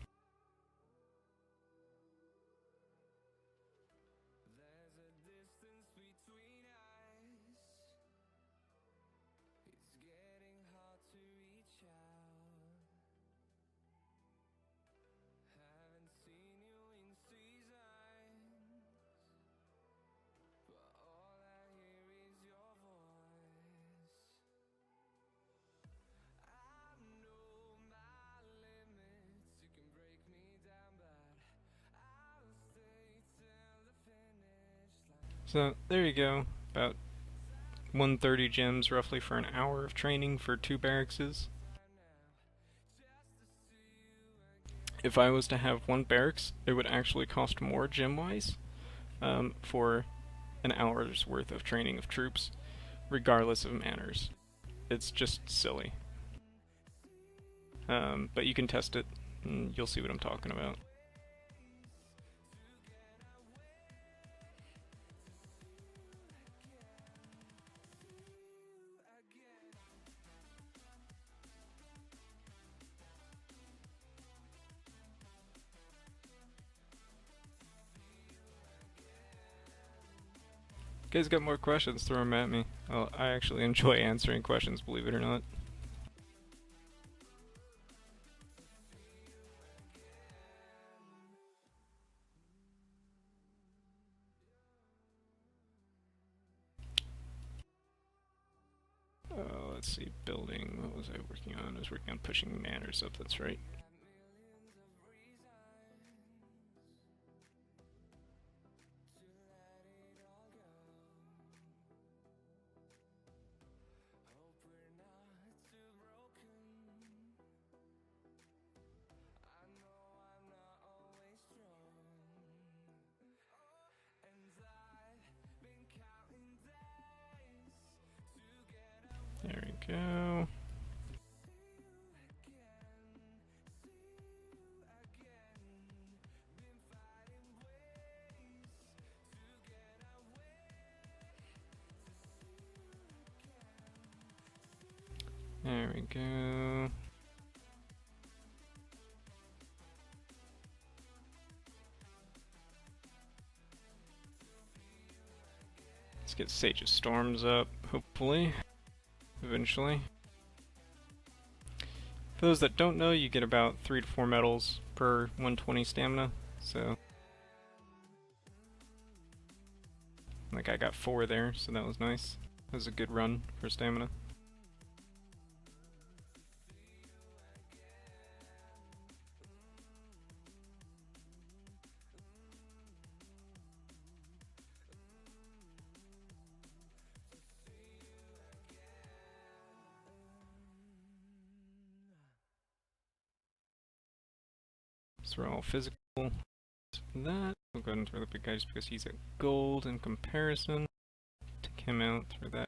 So there you go, about 130 gems roughly for an hour of training for 2 barrackses. If I was to have 1 barracks, it would actually cost more gem-wise for an hour's worth of training of troops, regardless of manners. It's just silly. But you can test it, and you'll see what I'm talking about. You guys got more questions, throw them at me. I actually enjoy answering questions, believe it or not. Let's see, building, what was I working on? I was working on pushing manners up, that's right. There we go. There we go. Let's get Sage of Storms up, hopefully, eventually. For those that don't know, you get about 3 to 4 medals per 120 stamina, so... Like I got 4 there, so that was nice. That was a good run for stamina. So we're all physical. That. We'll go ahead and throw the big guy just because he's at gold in comparison. Take him out, throw that,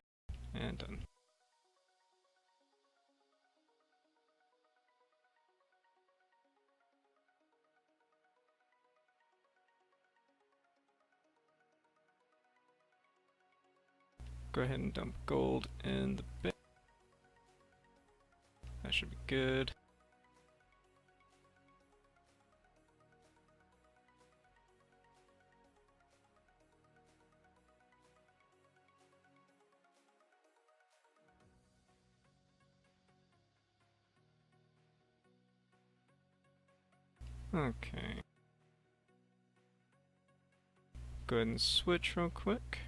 and done. Go ahead and dump gold in the bin. That should be good. Okay. Go ahead and switch real quick.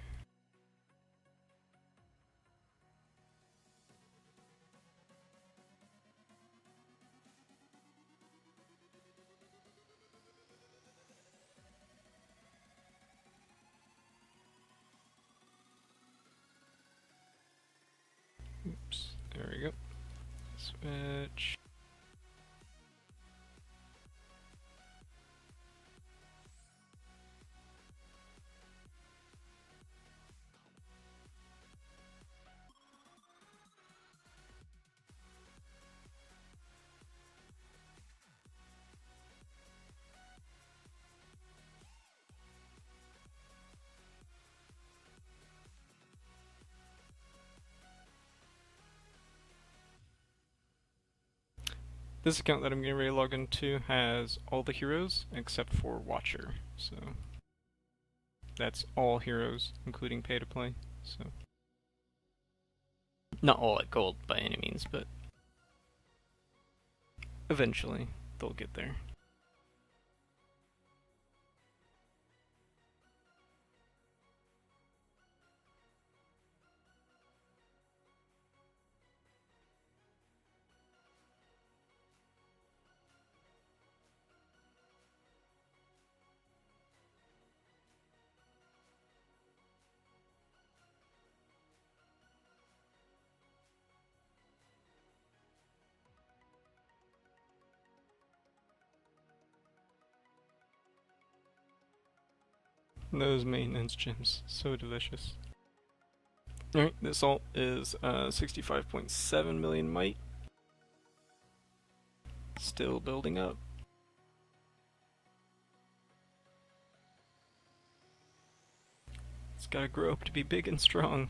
Oops, there we go. Switch. This account that I'm getting ready to log into has all the heroes except for Watcher, so that's all heroes, including pay to play. So not all at gold by any means, but eventually they'll get there. Those maintenance gems, so delicious. Alright, this ult is 65.7 million might. Still building up. It's gotta grow up to be big and strong.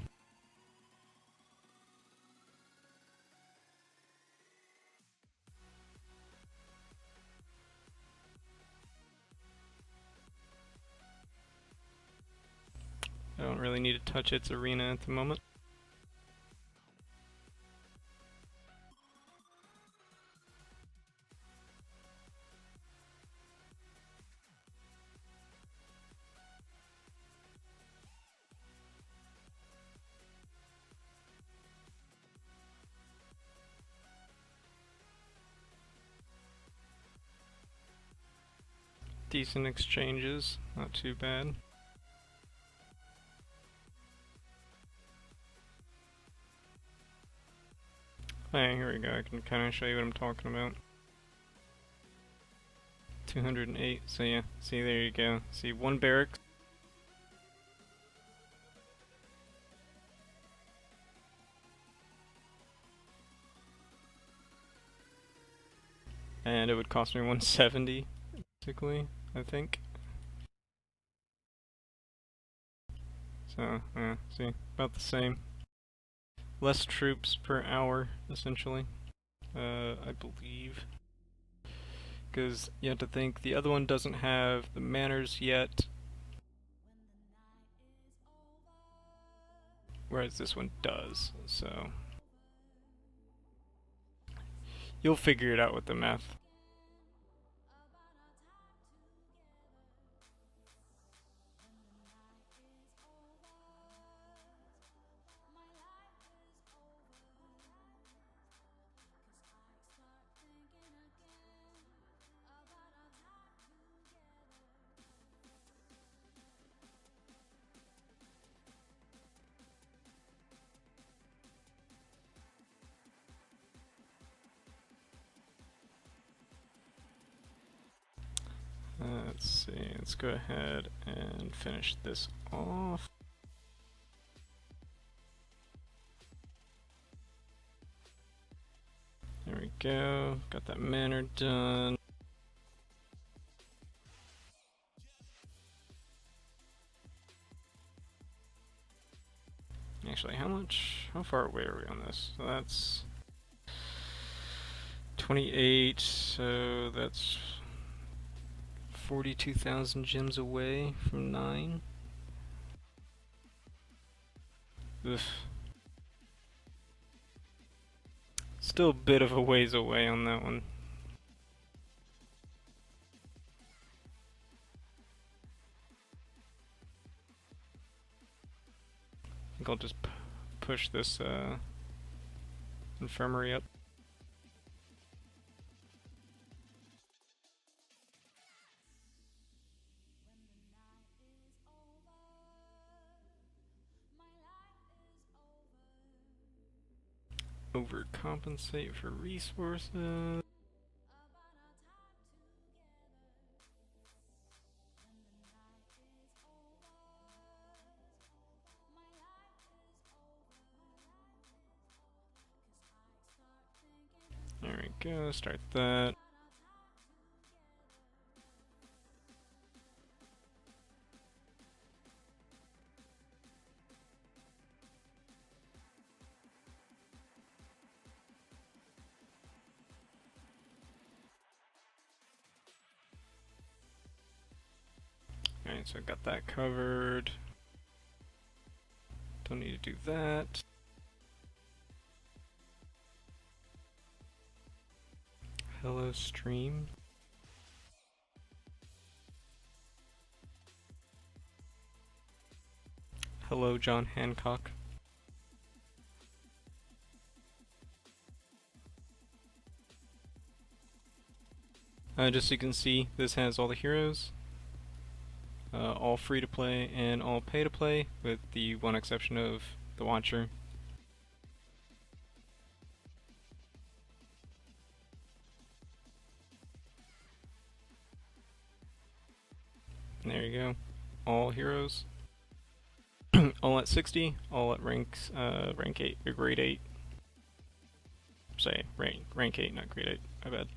I don't really need to touch its arena at the moment. Decent exchanges, not too bad. Hey, here we go, I can kind of show you what I'm talking about. 208, so yeah, see, there you go. See, one barracks. And it would cost me 170, basically, I think. So, yeah, see, about the same. Less troops per hour, essentially, I believe. Because you have to think, the other one doesn't have the manners yet, whereas this one does, so you'll figure it out with the math. Let's see, let's go ahead and finish this off. There we go, got that manor done. Actually, how far away are we on this? So that's 28, so that's 42,000 gems away from 9. Ugh. Still a bit of a ways away on that one. I think I'll just push this infirmary up. Overcompensate for resources. There we go, start that. Alright, so I got that covered. Don't need to do that. Hello, stream. Hello, John Hancock. Just so you can see, this has all the heroes. All free to play and all pay to play, with the one exception of the Watcher. And there you go. All heroes. All at 60, all at rank 8, or grade 8. Say, rank 8, not grade 8, my bad.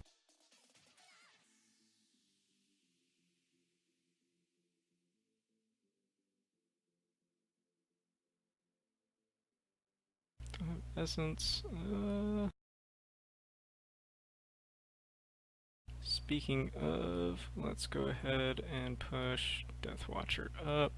Essence, speaking of, let's go ahead and push Death Watcher up.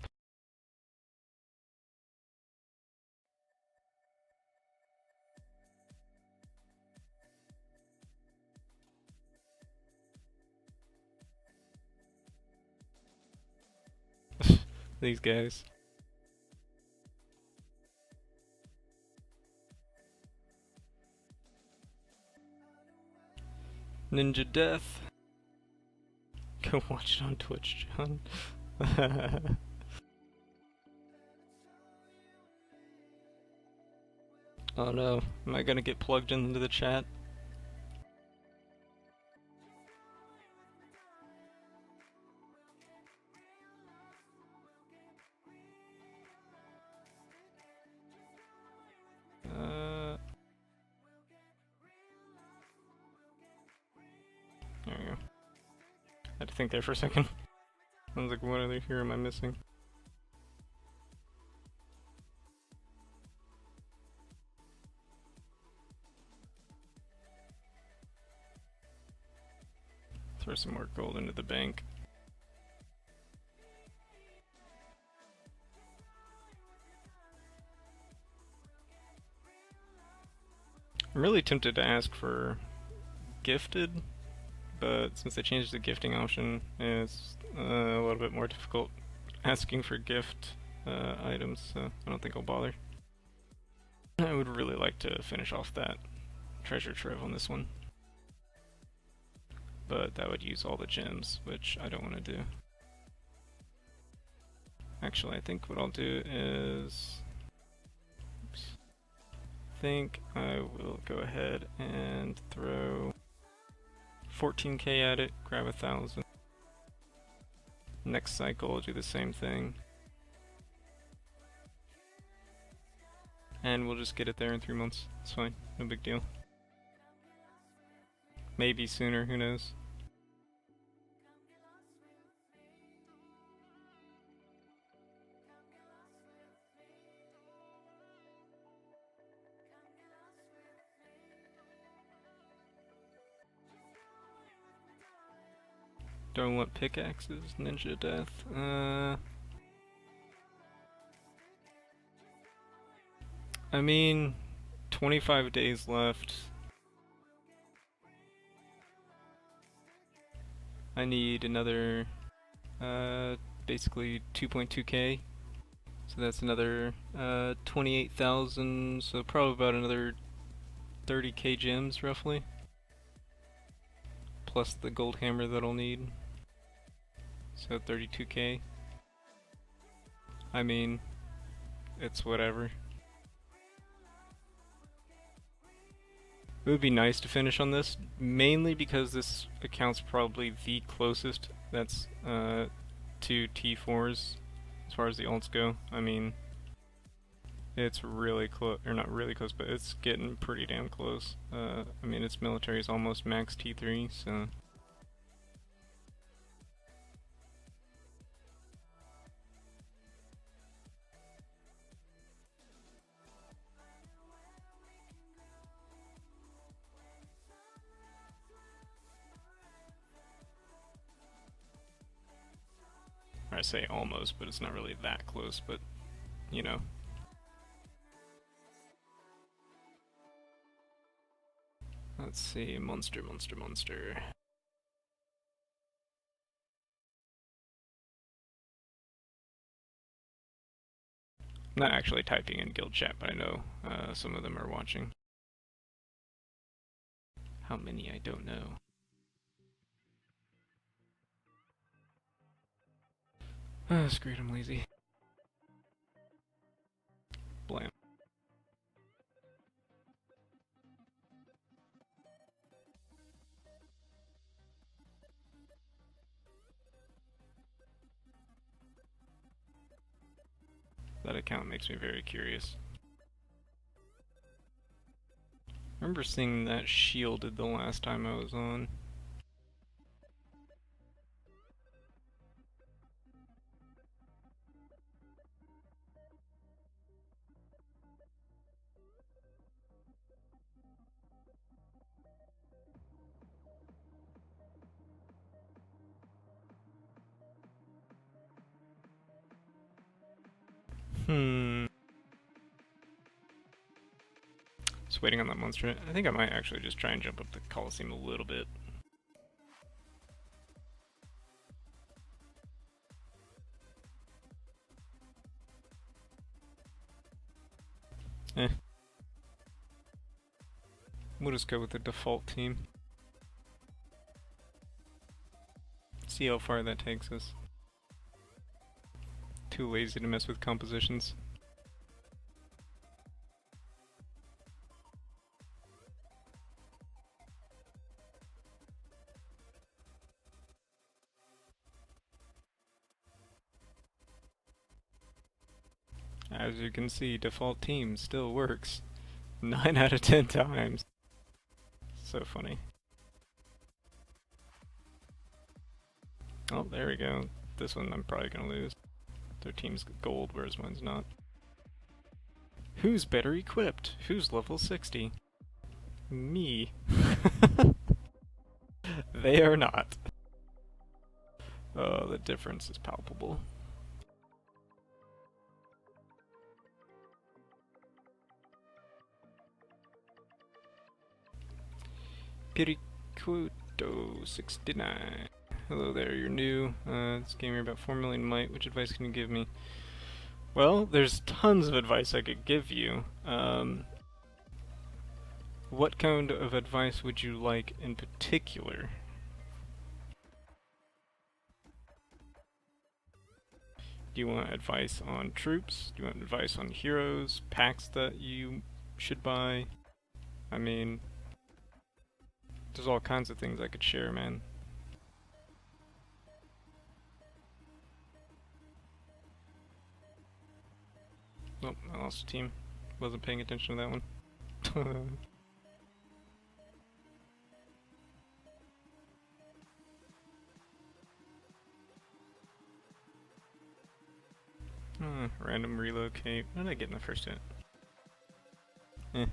These guys. Ninja Death. Go watch it on Twitch, John. Oh no, am I gonna get plugged into the chat? There we go. I had to think there for a second. I was like, what other hero am I missing? Throw some more gold into the bank. I'm really tempted to ask for gifted, but since they changed the gifting option, it's a little bit more difficult asking for gift items, so I don't think I'll bother. I would really like to finish off that treasure trove on this one, but that would use all the gems, which I don't want to do. Actually, I think what I'll do is... Oops. I think I will go ahead and throw 14k at it, grab 1,000. Next cycle, I'll do the same thing. And we'll just get it there in 3 months. It's fine, no big deal. Maybe sooner, who knows? Don't want pickaxes, Ninja Death. I mean, 25 days left. I need another, basically 2.2k. So that's another 28,000, so probably about another 30k gems, roughly. Plus the gold hammer that I'll need. So 32k. I mean, it's whatever. It would be nice to finish on this, mainly because this account's probably the closest that's to T4s as far as the ults go. I mean, it's really close, or not really close, but it's getting pretty damn close. I mean, its military is almost max T3, so... Alright, I say almost, but it's not really that close, but, you know. Let's see, monster, monster, monster. I'm not actually typing in guild chat, but I know some of them are watching. How many, I don't know. Screwed, I'm lazy. Blam. That account makes me very curious. I remember seeing that shielded the last time I was on. Just waiting on that monster. I think I might actually just try and jump up the Coliseum a little bit. Eh. We'll just go with the default team. See how far that takes us. Too lazy to mess with compositions. As you can see, default team still works. 9 out of 10 times. So funny. Oh, there we go. This one I'm probably gonna lose. Their team's gold, whereas mine's not. Who's better equipped? Who's level 60? Me. They are not. Oh, the difference is palpable. Pericuto 69. Hello there, you're new. This game you're about 4 million might. Which advice can you give me? Well, there's tons of advice I could give you. What kind of advice would you like in particular? Do you want advice on troops? Do you want advice on heroes? Packs that you should buy? I mean, there's all kinds of things I could share, man. Nope, I lost a team. Wasn't paying attention to that one. Random relocate. What did I get in the first hit? Eh.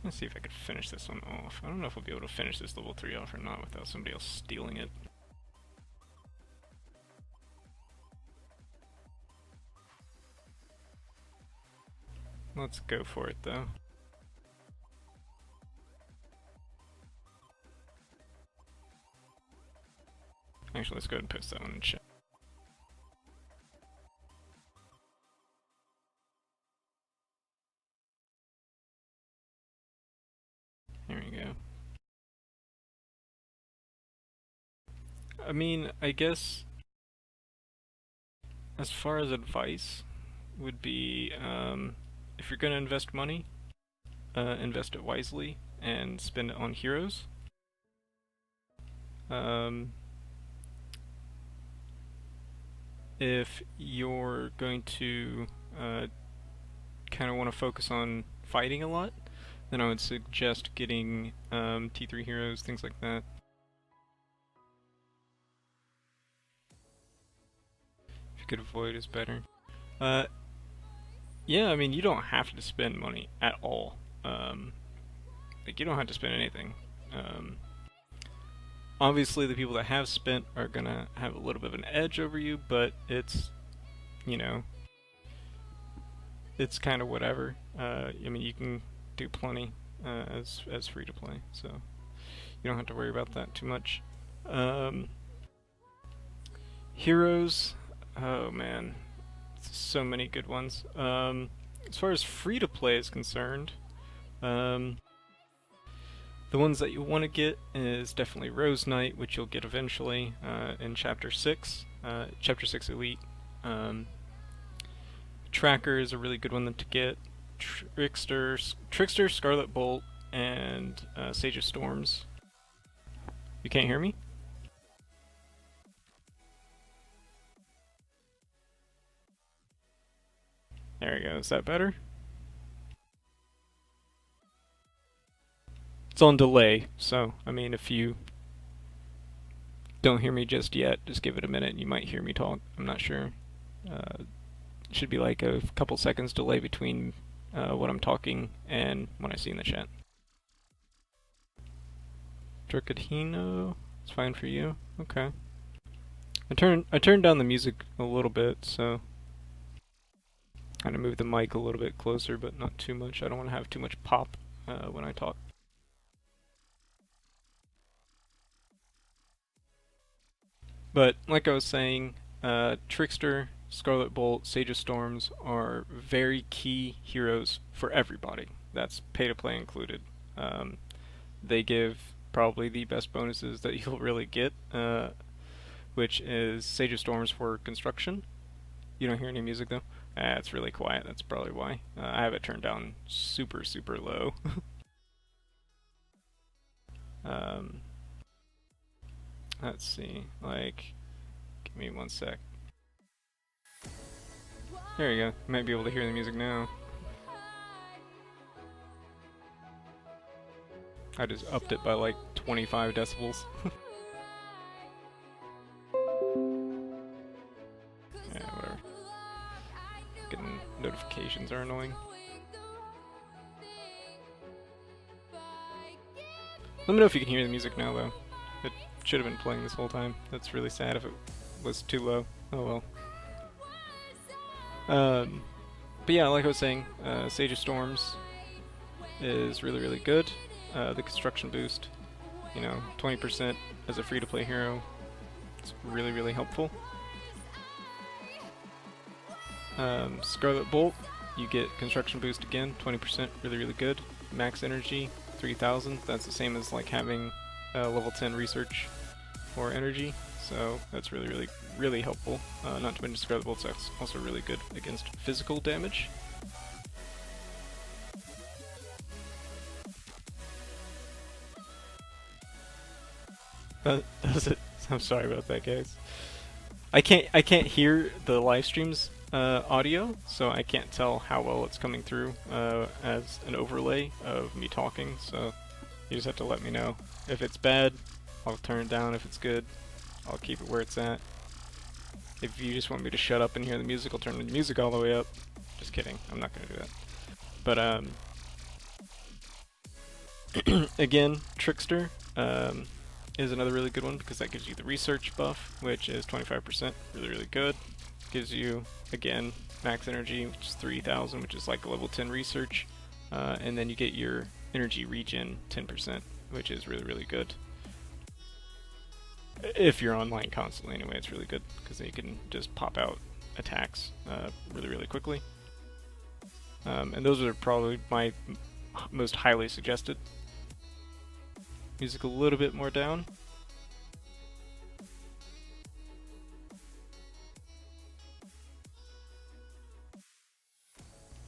Let's see if I could finish this one off. I don't know if we'll be able to finish this level 3 off or not without somebody else stealing it. Let's go for it though. Actually, let's go ahead and post that one in chat. Here we go. I mean, I guess as far as advice would be, if you're gonna invest money, invest it wisely and spend it on heroes. If you're going to kind of want to focus on fighting a lot, then I would suggest getting T3 heroes, things like that. If you could avoid is better. Uh, yeah, I mean, you don't have to spend money at all. Like, you don't have to spend anything. Um, Obviously, the people that have spent are gonna have a little bit of an edge over you, but it's, you know, it's kind of whatever. I mean, you can do plenty as free to play, so you don't have to worry about that too much. Um, Heroes, oh man, so many good ones. As far as free to play is concerned, um, the ones that you want to get is definitely Rose Knight, which you'll get eventually in Chapter 6, Chapter 6 Elite. Tracker is a really good one to get. Trickster, Scarlet Bolt, and Sage of Storms. You can't hear me? There we go. Is that better? It's on delay, so I mean, if you don't hear me just yet, just give it a minute and you might hear me talk. I'm not sure. Should be like a couple seconds delay between what I'm talking and what I see in the chat. Dracadino, it's fine for you. Okay. I turned down the music a little bit, so kind of move the mic a little bit closer, but not too much. I don't want to have too much pop when I talk. But like I was saying, Trickster, Scarlet Bolt, Sage of Storms are very key heroes for everybody. That's pay to play included. They give probably the best bonuses that you'll really get, which is Sage of Storms for construction. You don't hear any music though? It's really quiet, that's probably why. I have it turned down super, super low. um, let's see, like, give me one sec. There you go, you might be able to hear the music now. I just upped it by like 25 decibels. Yeah, whatever. Getting notifications are annoying. Let me know if you can hear the music now, though. It should have been playing this whole time. That's really sad if it was too low. Oh well. But yeah, like I was saying, Sage of Storms is really, really good. The construction boost, 20% as a free-to-play hero. It's really, really helpful. Scarlet Bolt, you get construction boost again, 20%, really, really good. Max energy, 3000. That's the same as like having level 10 research or energy, so that's really, really, really helpful. Not to mention Scarlet Bolt's also really good against physical damage. Does it? I'm sorry about that, guys. I can't hear the live streams audio, so I can't tell how well it's coming through as an overlay of me talking. So you just have to let me know. If it's bad, I'll turn it down. If it's good, I'll keep it where it's at. If you just want me to shut up and hear the music, I'll turn the music all the way up. Just kidding. I'm not gonna do that. But again, Trickster. Is another really good one because that gives you the research buff, which is 25%, really, really good. Gives you, again, max energy, which is 3000, which is like a level 10 research, and then you get your energy regen 10%, which is really, really good. If you're online constantly, anyway, it's really good because then you can just pop out attacks really, really quickly. And those are probably my most highly suggested. Music a little bit more down.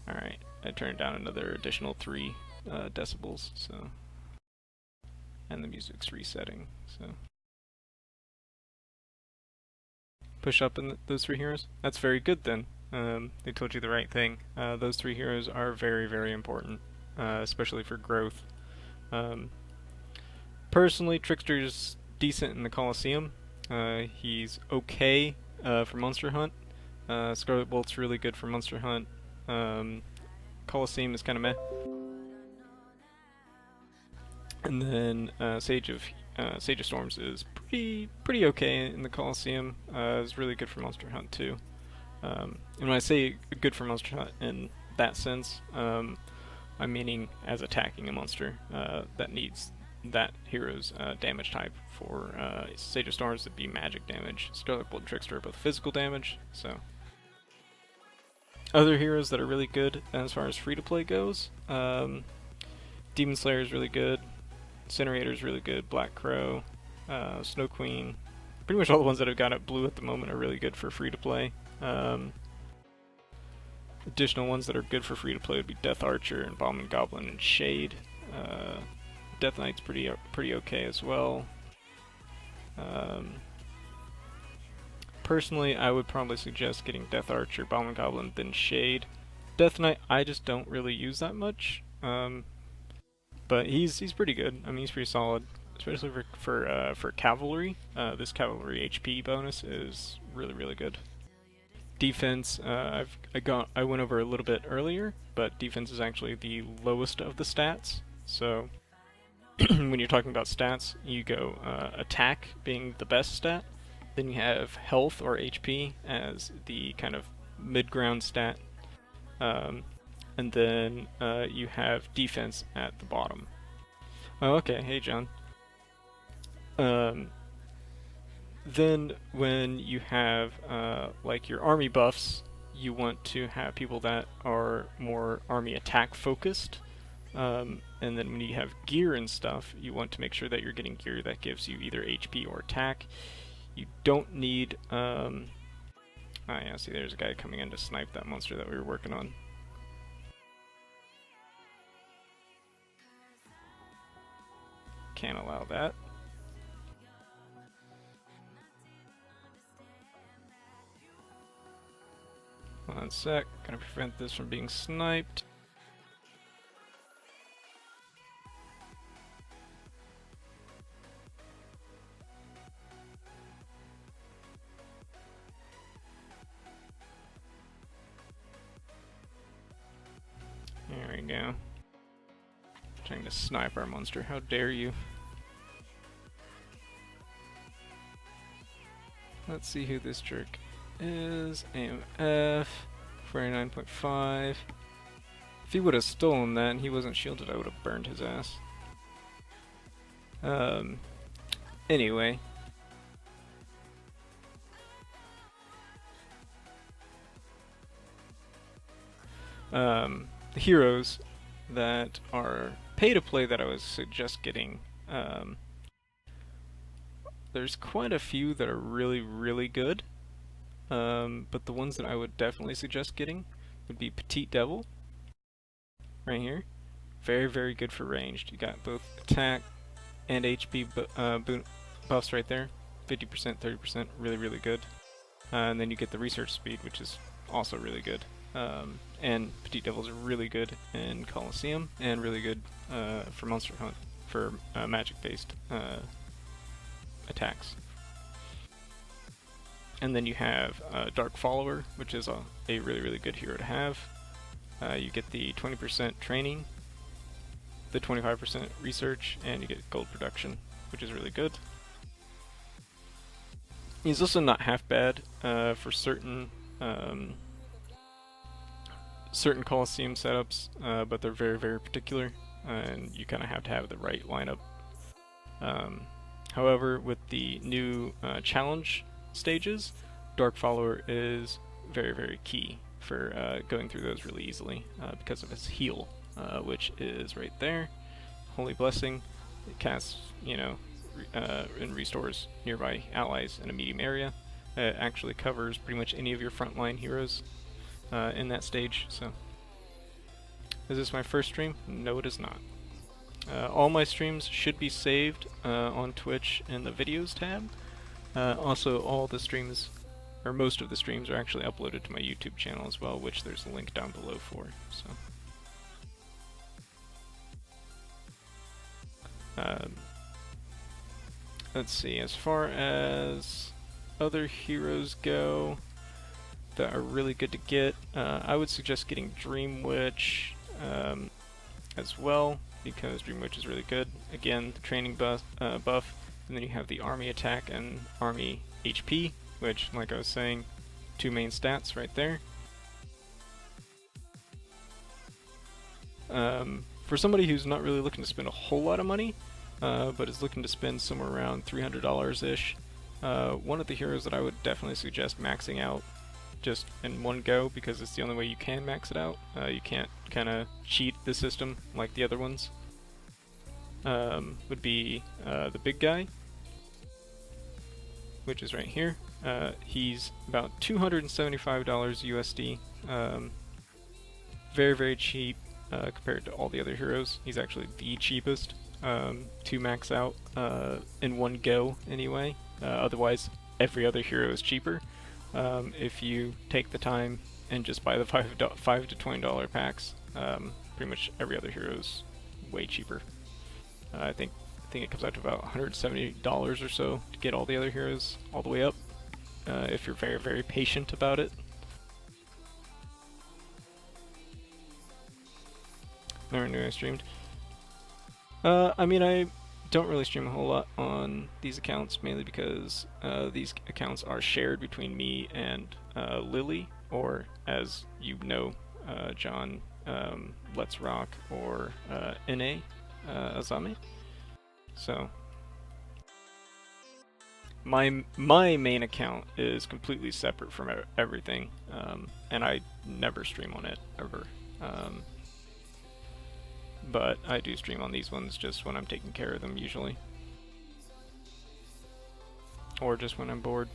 Alright, I turned down another additional 3 decibels, so. And the music's resetting, so. Push up in those 3 heroes? That's very good then. They told you the right thing. Those three heroes are very, very important, especially for growth. Um, Personally, Trickster's decent in the Coliseum. He's okay for Monster Hunt. Scarlet Bolt's really good for Monster Hunt. Um, Coliseum is kind of meh. And then Sage of Storms is pretty okay in the Coliseum. Is really good for Monster Hunt too. And when I say good for Monster Hunt in that sense, I'm meaning as attacking a monster that needs that hero's damage type. For Sage of Storms, it'd be magic damage. Scarlet Bolt and Trickster are both physical damage. So other heroes that are really good as far as free to play goes, Demon Slayer is really good. Incinerator is really good. Black Crow, Snow Queen. Pretty much all the ones that have got it blue at the moment are really good for free to play. Additional ones that are good for free to play would be Death Archer and Bomb and Goblin and Shade. Death Knight's pretty okay as well. Personally, I would probably suggest getting Death Archer, Bomb and Goblin, then Shade. Death Knight, I just don't really use that much. But he's pretty good. I mean, he's pretty solid, especially for cavalry. This cavalry HP bonus is really good. Defense, I went over a little bit earlier, but defense is actually the lowest of the stats. So when you're talking about stats, you go attack being the best stat, then you have health or HP as the kind of mid-ground stat, and then you have defense at the bottom. Oh, okay. Hey, John. Then when you have like your army buffs, you want to have people that are more army attack focused. And then when you have gear and stuff, you want to make sure that you're getting gear that gives you either HP or attack. You don't need... oh yeah, see there's a guy coming in to snipe that monster that we were working on. Can't allow that. 1 sec, gonna prevent this from being sniped. There we go. Trying to snipe our monster, how dare you. Let's see who this jerk is. AMF 49.5. If he would have stolen that and he wasn't shielded, I would have burned his ass. Anyway. The heroes that are pay to play that I would suggest getting, there's quite a few that are really good. But the ones that I would definitely suggest getting would be Petite Devil, right here. Very good for ranged. You got both attack and HP buffs right there. 50%, 30%, really good. And then you get the research speed, which is also really good. And Petite Devils are really good in Coliseum, and really good for Monster Hunt, for magic-based attacks. And then you have Dark Follower, which is a really good hero to have. You get the 20% training, the 25% research, and you get gold production, which is really good. He's also not half bad for certain certain Coliseum setups, but they're very particular, and you kind of have to have the right lineup. However, with the new challenge stages, Dark Follower is very key for going through those really easily because of his heal, which is right there. Holy Blessing. It casts, you know, and restores nearby allies in a medium area. It actually covers pretty much any of your frontline heroes in that stage. So, is this my first stream? No, it is not. All my streams should be saved on Twitch in the videos tab. Also, all the streams or most of the streams are actually uploaded to my YouTube channel as well, which there's a link down below for. So, let's see. As far as other heroes go that are really good to get, I would suggest getting Dream Witch as well, because Dream Witch is really good. Again, the training buff, and then you have the army attack and army HP, which, like I was saying, 2 main stats right there. For somebody who's not really looking to spend a whole lot of money, but is looking to spend somewhere around $300-ish, one of the heroes that I would definitely suggest maxing out just in one go, because it's the only way you can max it out. You can't kind of cheat the system like the other ones. Would be the big guy, which is right here. He's about $275 USD. Very, very cheap compared to all the other heroes. He's actually the cheapest to max out in one go anyway. Otherwise, every other hero is cheaper. If you take the time and just buy the $5 to $20 packs, pretty much every other hero is way cheaper. I think it comes out to about $170 or so to get all the other heroes all the way up, if you're very, very patient about it. Never knew I streamed. I mean, I don't really stream a whole lot on these accounts, mainly because these accounts are shared between me and Lily, or as you know, John, Let's Rock, or NA Azame. So my main account is completely separate from everything, and I never stream on it ever. But I do stream on these ones just when I'm taking care of them usually, or just when I'm bored.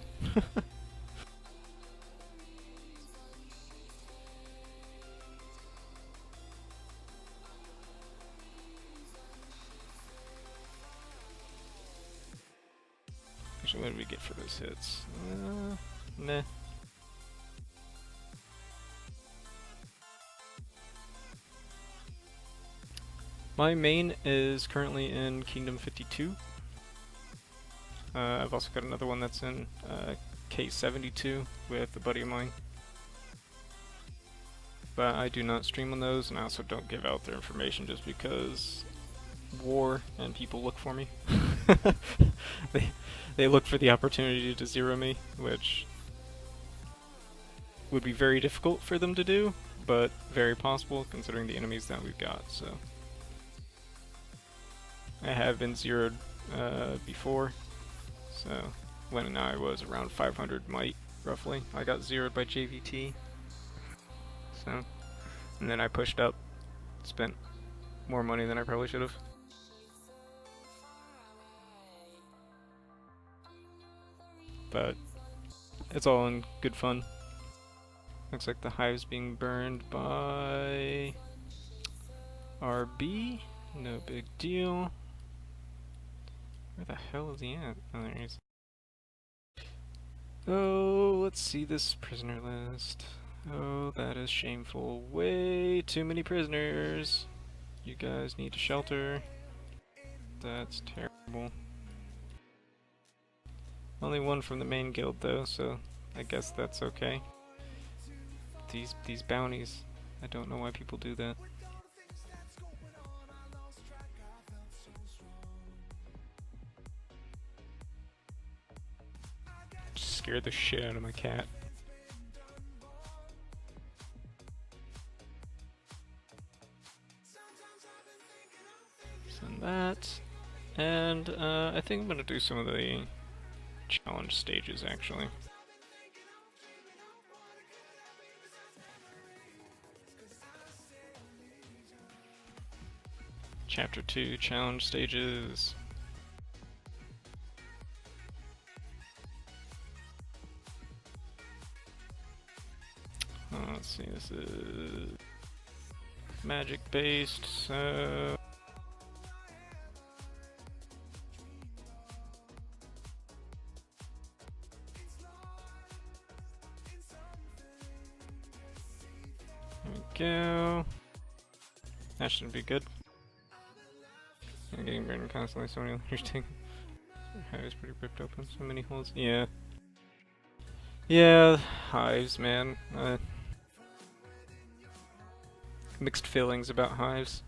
Actually, what did we get for those hits? Meh. My main is currently in Kingdom 52. I've also got another one that's in K72 with a buddy of mine. But I do not stream on those, and I also don't give out their information just because war and people look for me. They look for the opportunity to zero me, which would be very difficult for them to do, but very possible considering the enemies that we've got. So I have been zeroed before, so when I was around 500 might, roughly, I got zeroed by JVT. So, and then I pushed up, spent more money than I probably should have. But it's all in good fun. Looks like the hive's being burned by RB. No big deal. Where the hell is he at? Oh, there he is. Oh, let's see this prisoner list. Oh, that is shameful. Way too many prisoners. You guys need to shelter. That's terrible. Only one from the main guild though, so I guess that's okay. These bounties, I don't know why people do that. Just scared the shit out of my cat. Send that, and I think I'm gonna do some of the challenge stages actually. Chapter 2 challenge stages. Let's see, this is magic based, so go. That should be good. I'm getting burned constantly, so many layers taken. Hives pretty ripped open, so many holes. Yeah. Yeah, hives, man. Mixed feelings about hives.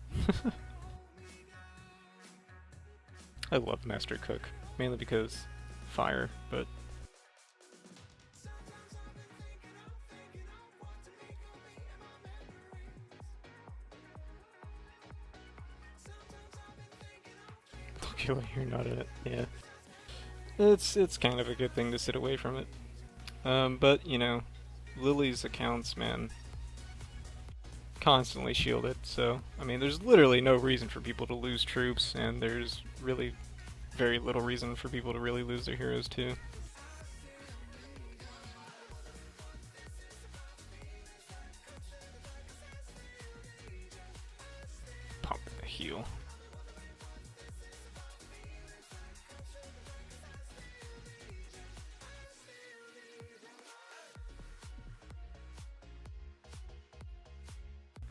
I love Master Cook, mainly because fire, but luckily you're not in it. Yeah, it's kind of a good thing to sit away from it. But you know, Lily's accounts, man, constantly shielded. So I mean, there's literally no reason for people to lose troops, and there's really very little reason for people to really lose their heroes too. Pump the heal.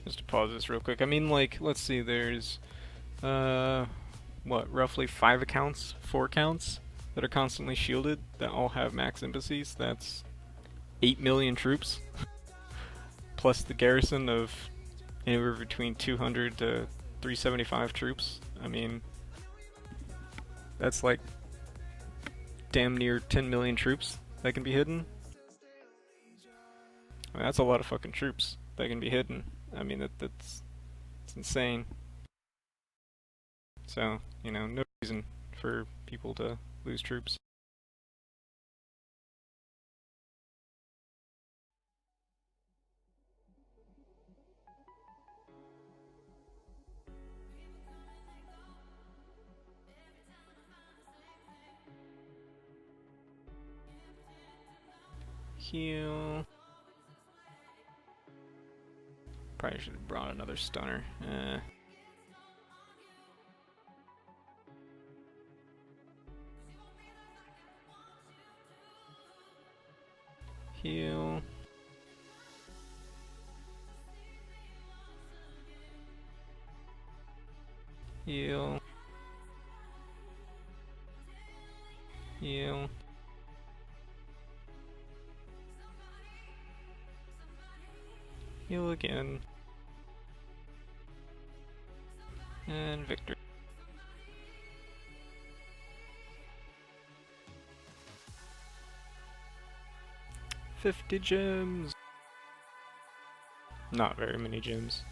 Just to pause this real quick. I mean, like, let's see, there's, what, roughly 5 accounts, 4 accounts that are constantly shielded that all have max embassies. That's 8 million troops, plus the garrison of anywhere between 200 to 375 troops. I mean, that's like damn near 10 million troops that can be hidden. I mean, that's a lot of fucking troops that can be hidden. I mean, that's it's insane. So, you know, no reason for people to lose troops. Heal. Probably should have brought another stunner. Heal. Heal. Heal. Heal again. And victory. 50 gems! Not very many gems.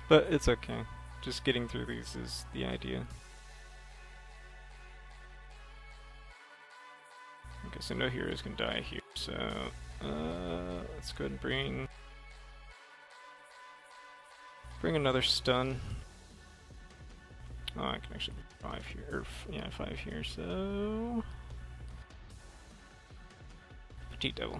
But it's okay. Just getting through these is the idea. Okay, so no heroes can die here, so let's go ahead and bring another stun. Oh, I can actually bring 5 here, or yeah, 5 here, so Petite Devil.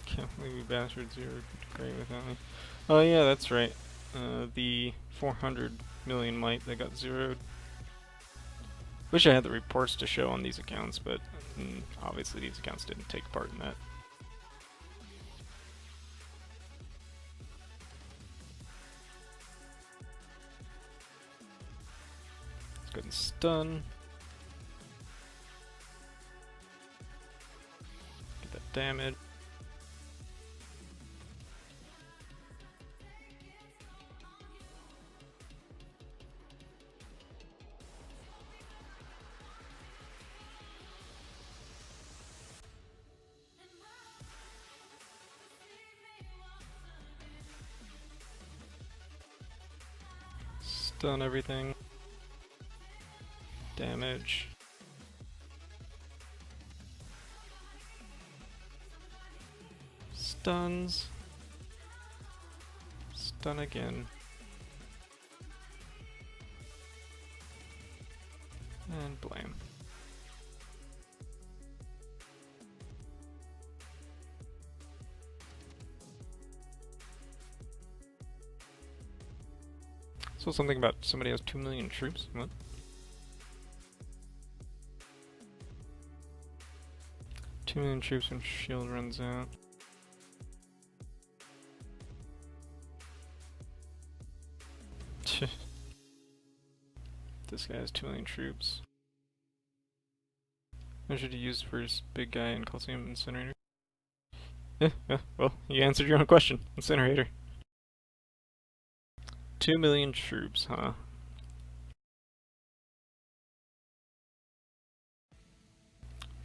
Can't believe you bastards, you're great without me. Oh yeah, that's right. The 400 million might that got zeroed. Wish I had the reports to show on these accounts, but obviously these accounts didn't take part in that. Let's go ahead and stun. Get that damage. Stun everything. Damage. Stuns. Stun again. And blame. So something about somebody has 2 million troops? What? 2 million troops when shield runs out. This guy has 2 million troops. What should he use for his big guy in Coliseum Incinerator? Well, you answered your own question. Incinerator. 2 million troops, huh?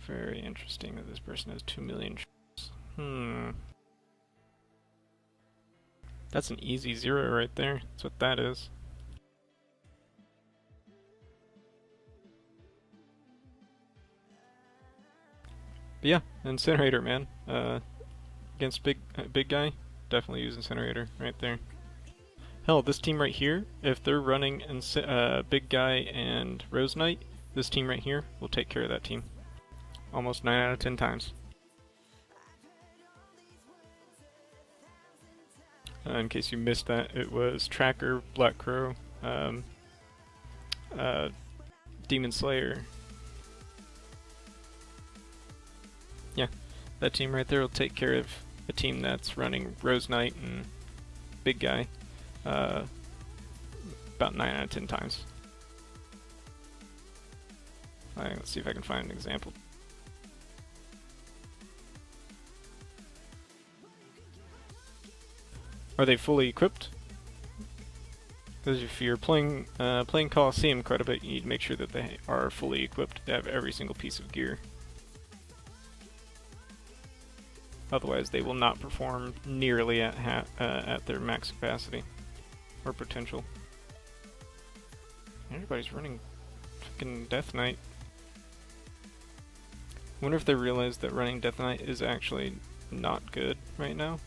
Very interesting that this person has 2 million troops. That's an easy 0 right there. That's what that is. But yeah, Incinerator, man. Against big guy, definitely use Incinerator right there. Hell, this team right here, if they're running Big Guy and Rose Knight, this team right here will take care of that team. Almost 9 out of 10 times. In case you missed that, it was Tracker, Black Crow, Demon Slayer. Yeah, that team right there will take care of a team that's running Rose Knight and Big Guy about 9 out of 10 times. Alright, let's see if I can find an example. Are they fully equipped? Because if you're playing Coliseum quite a bit, you need to make sure that they are fully equipped to have every single piece of gear. Otherwise, they will not perform nearly at their max capacity or potential. Everybody's running fucking Death Knight. I wonder if they realize that running Death Knight is actually not good right now.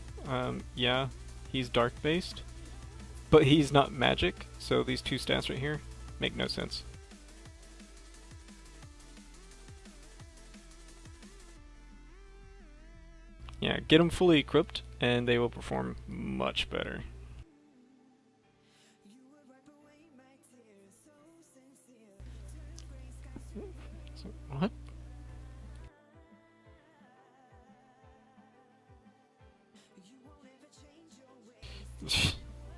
Yeah, he's dark based, but he's not magic, so these two stats right here make no sense. Yeah, get them fully equipped and they will perform much better. So, what?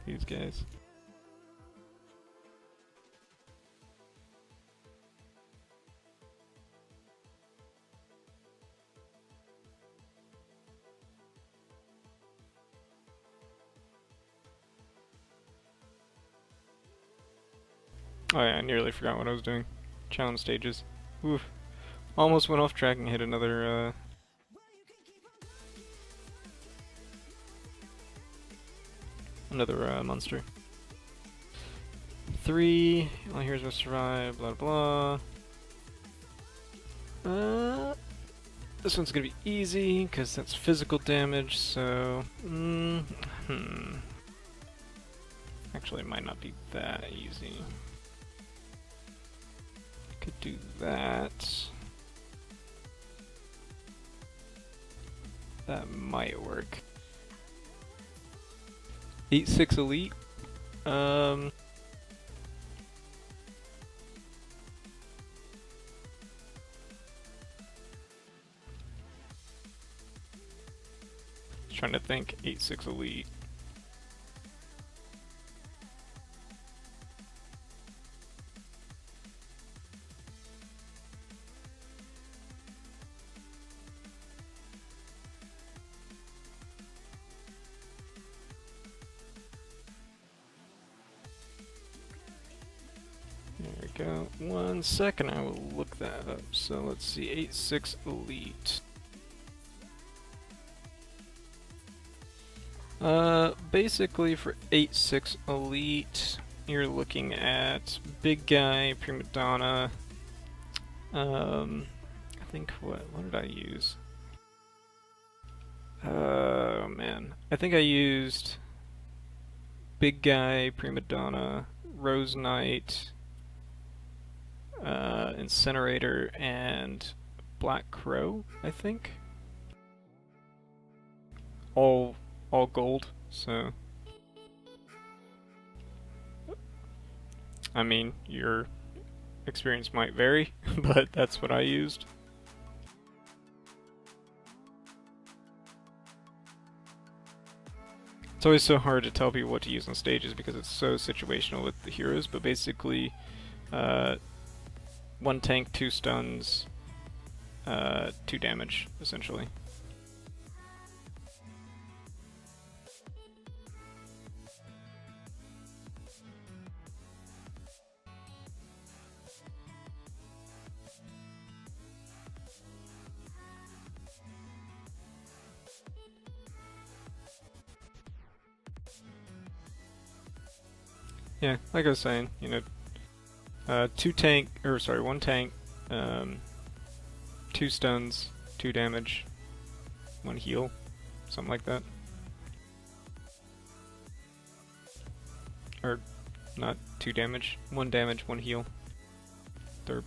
These guys. Oh yeah, I nearly forgot what I was doing. Challenge stages. Oof. Almost went off track and hit another, monster. 3, all here's must survive, blah blah. This one's gonna be easy, because that's physical damage, so... Actually, it might not be that easy. Could do that. That might work. 8-6 Elite. Trying to think. 8-6 Elite. There we go. 1 second, I will look that up. So let's see, 8-6 Elite. Basically for 8-6 Elite, you're looking at Big Guy, Prima Donna. I think what did I use? Oh man, I think I used Big Guy, Prima Donna, Rose Knight, Incinerator, and Black Crow, I think. All gold, so... I mean, your experience might vary, but that's what I used. It's always so hard to tell people what to use on stages because it's so situational with the heroes, but basically, uh, one tank, two stuns, two damage, essentially. Yeah, like I was saying, one tank, um, two stuns, two damage, one heal, something like that. Or not two damage, one damage, one heal. They're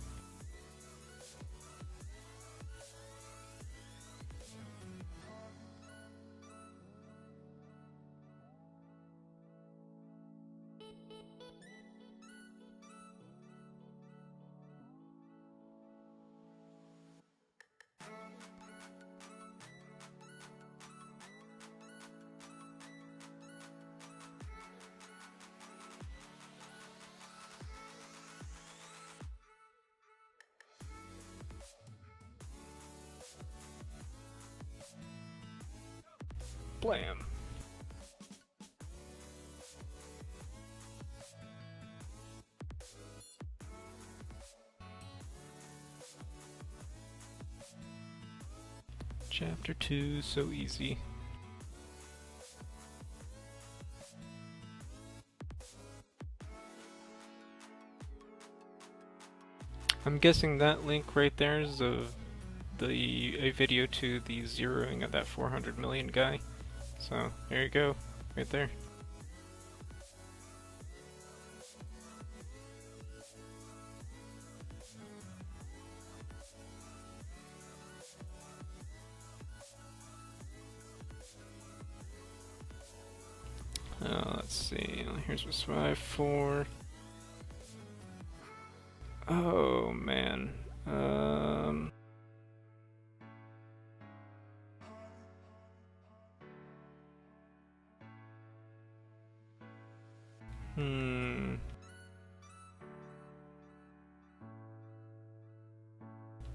blam. Chapter 2, so easy. I'm guessing that link right there is a video to the zeroing of that 400 million guy. So there you go, right there. Let's see. Here's what Survive for. Oh man. Hmm.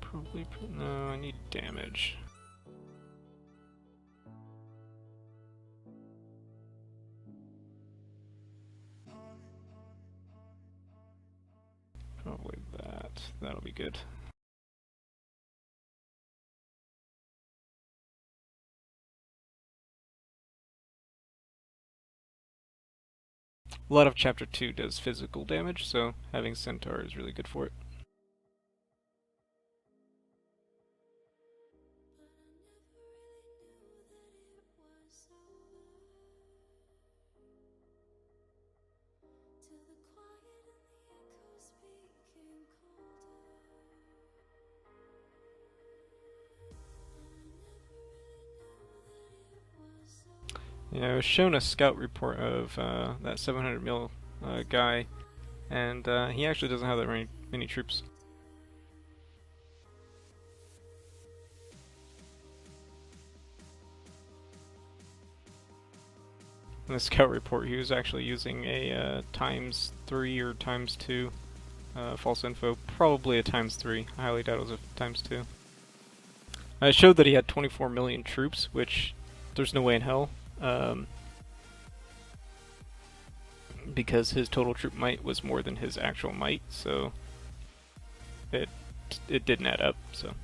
Probably. No, I need damage. Probably that. That'll be good. A lot of Chapter 2 does physical damage, so having Centaur is really good for it. Yeah, I was shown a scout report of that 700 mil guy, and he actually doesn't have that many troops. In the scout report, he was actually using a ×3 or ×2 false info. Probably a ×3. I highly doubt it was a ×2. It showed that he had 24 million troops, which there's no way in hell. Because his total troop might was more than his actual might, so it didn't add up. So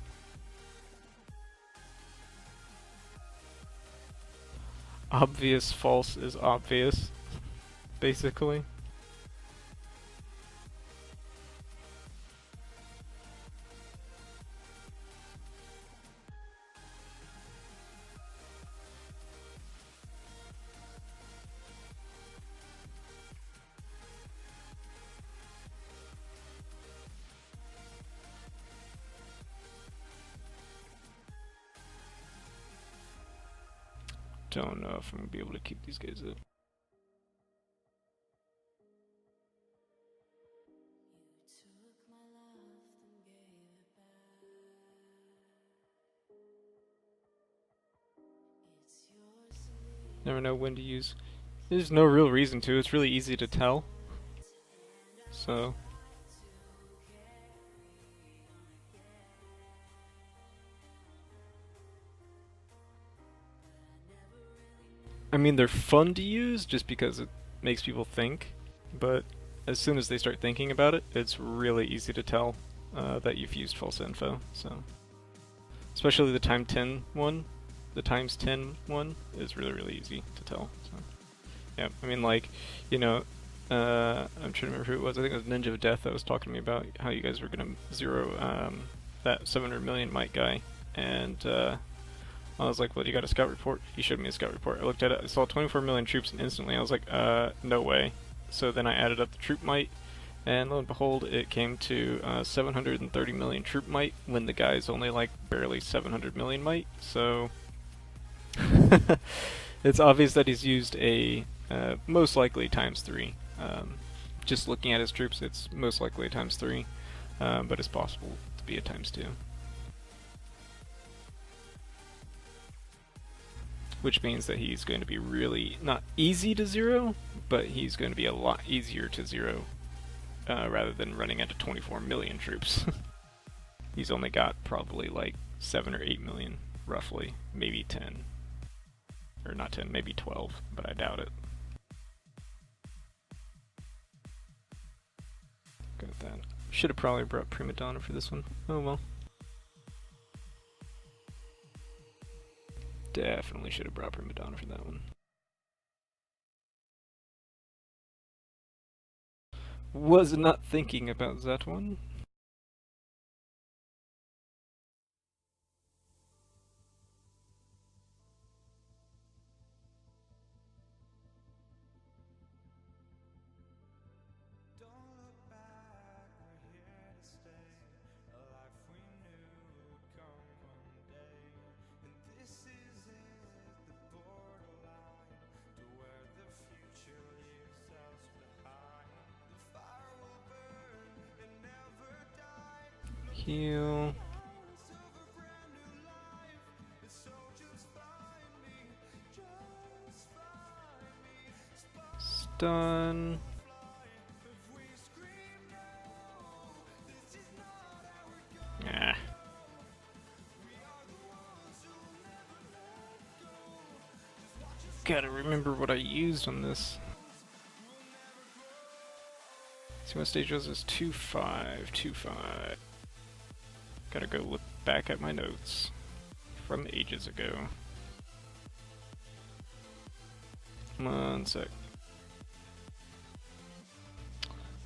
obvious false is obvious, basically. Don't know if I'm gonna be able to keep these guys up. Never know when to use. There's no real reason to. It's really easy to tell. So, I mean, they're fun to use just because it makes people think, but as soon as they start thinking about it, it's really easy to tell that you've used false info. So, especially the time 10 one, the times 10 one is really, really easy to tell. So, yeah, I mean, like, you know, I'm trying to remember who it was. I think it was Ninja of Death that was talking to me about how you guys were gonna zero that 700 million might guy, and I was like, well, you got a scout report? He showed me a scout report. I looked at it, I saw 24 million troops, and instantly I was like, no way. So then I added up the troop might, and lo and behold, it came to 730 million troop might, when the guy's only like barely 700 million might, so... it's obvious that he's used a, most likely times 3. Just looking at his troops, it's most likely a times 3, but it's possible to be a times 2. Which means that he's going to be really, not easy to zero, but he's going to be a lot easier to zero, rather than running into 24 million troops. He's only got probably like 7 or 8 million, roughly, maybe 10. Or not 10, maybe 12, but I doubt it. Got that. Should have probably brought Prima Donna for this one. Oh well. Definitely should have brought Prima Donna for that one. Was not thinking about that one. Heal. Stun. Ah. Gotta remember what I used on this. See what stage was this? 2-5, 2-5. Gotta go look back at my notes from ages ago. 1 sec.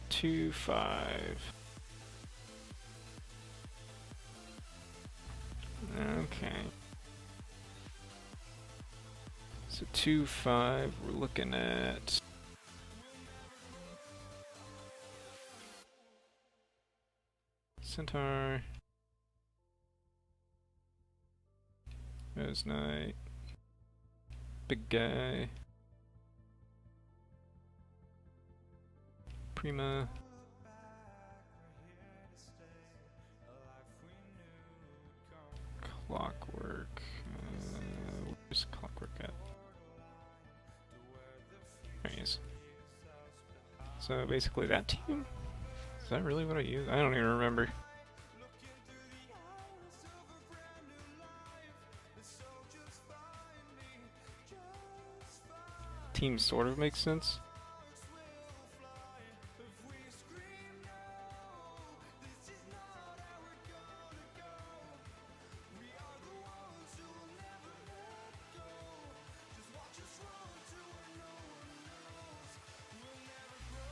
2-5. Okay. So 2-5, we're looking at Centaur. Rose Knight. Big guy. Prima. Clockwork. Where's Clockwork at? There he is. So basically that team? Is that really what I used? I don't even remember. Team sort of makes sense.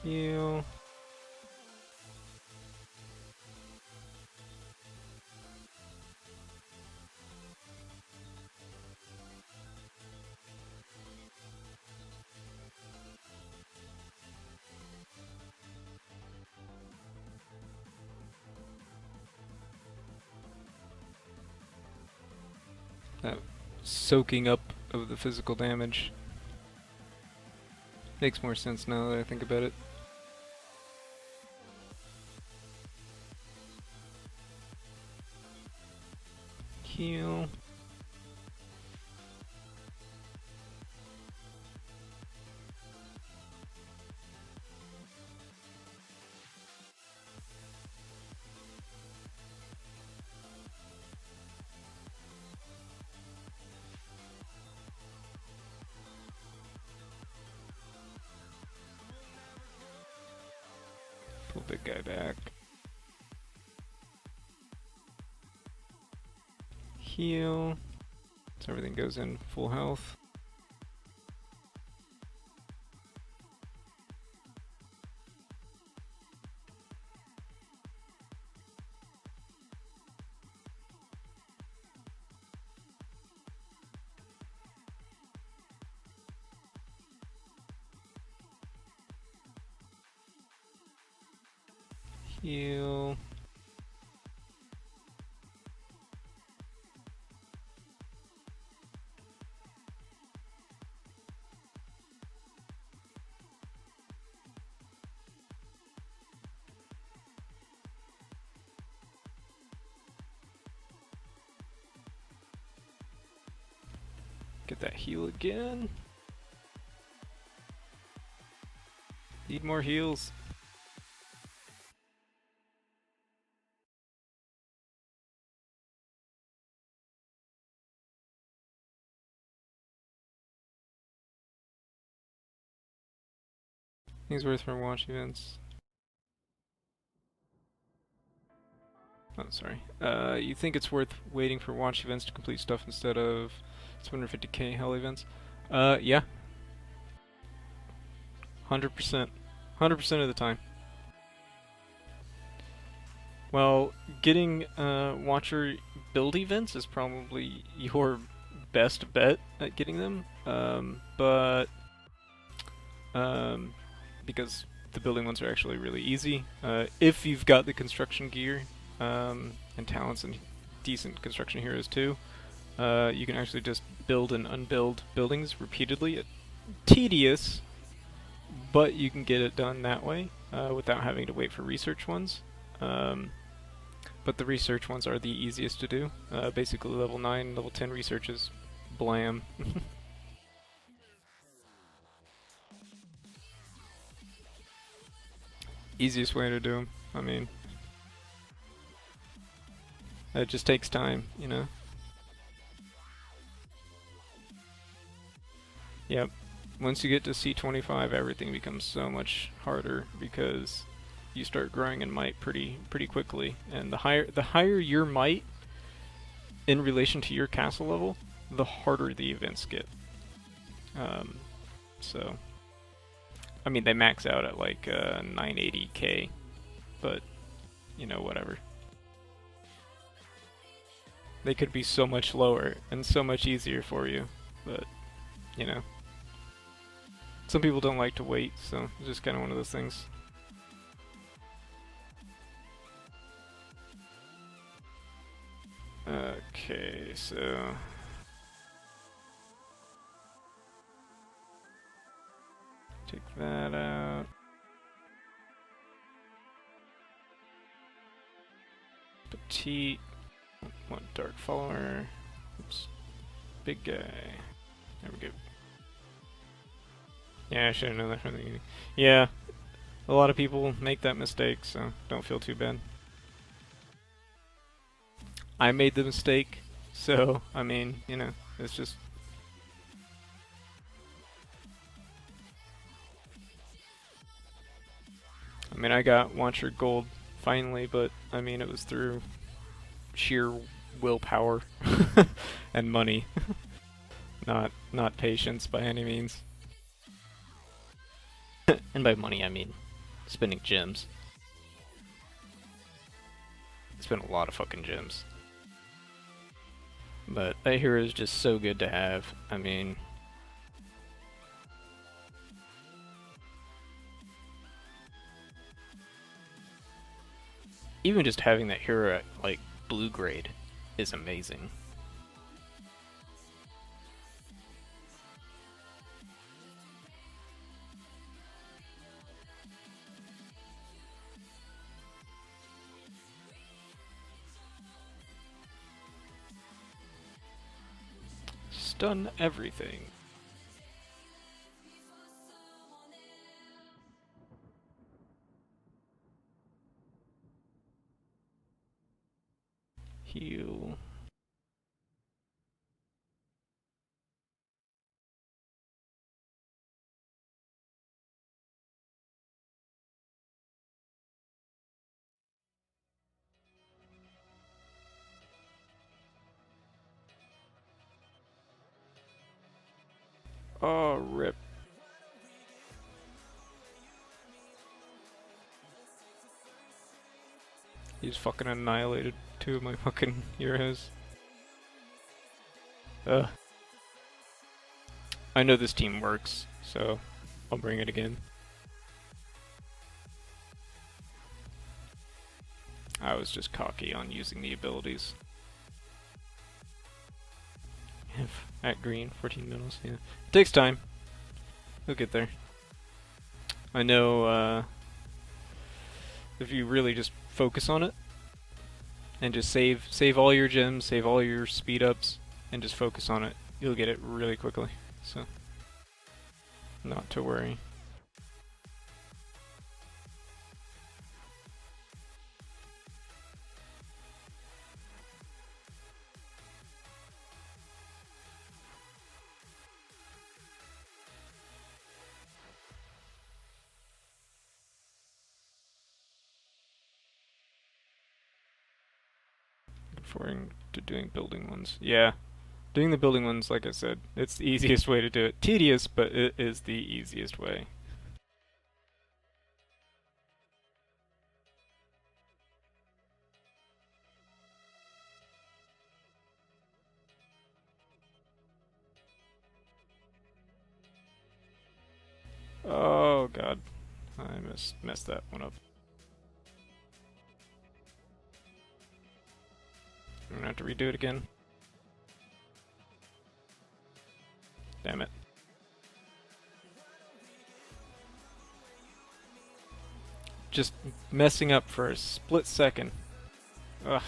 Heal. That soaking up of the physical damage makes more sense now that I think about it. Heal. big guy back. Heal. So everything goes in full health. Heal. Get that heal again. Need more heals. Things worth for watch events. Oh, sorry. You think it's worth waiting for watch events to complete stuff instead of 250k hell events? Yeah. 100%. 100% of the time. Well, getting watcher build events is probably your best bet at getting them. But because the building ones are actually really easy. If you've got the construction gear and talents and decent construction heroes too, you can actually just build and unbuild buildings repeatedly. It's tedious, but you can get it done that way without having to wait for research ones. But the research ones are the easiest to do. Basically level 9, level 10 research is blam. Easiest way to do them. I mean, it just takes time, you know? Yep. Once you get to C25, everything becomes so much harder because you start growing in might pretty quickly, and the higher your might in relation to your castle level, the harder the events get. Um, so, I mean, they max out at like 980k, but you know, whatever. They could be so much lower and so much easier for you, but you know, some people don't like to wait, so it's just kind of one of those things. Okay, so take that out. Petite. Want dark follower. Oops. Big guy. There we go. Yeah, I should have known that from the beginning. Yeah, a lot of people make that mistake, so don't feel too bad. I made the mistake, so, I mean, you know, it's just... I mean, I got Watcher Gold finally, but, I mean, it was through sheer willpower and money. Not patience by any means. And by money, I mean spending gems. Spent a lot of fucking gems. But that hero is just so good to have. I mean, even just having that hero at, like, blue grade is amazing. Stun everything. Heal. Oh, rip. He's fucking annihilated two of my fucking heroes. Ugh. I know this team works, so I'll bring it again. I was just cocky on using the abilities. At green, 14 medals, yeah. It takes time. We'll get there. I know, if you really just focus on it, and just save all your gems, save all your speed ups, and just focus on it, you'll get it really quickly. So, not to worry. Forwarding to doing building ones. Yeah, doing the building ones, like I said, it's the easiest way to do it. Tedious, but it is the easiest way. Oh god, I messed that one up. I'm gonna have to redo it again. Damn it. Just messing up for a split second. Ugh.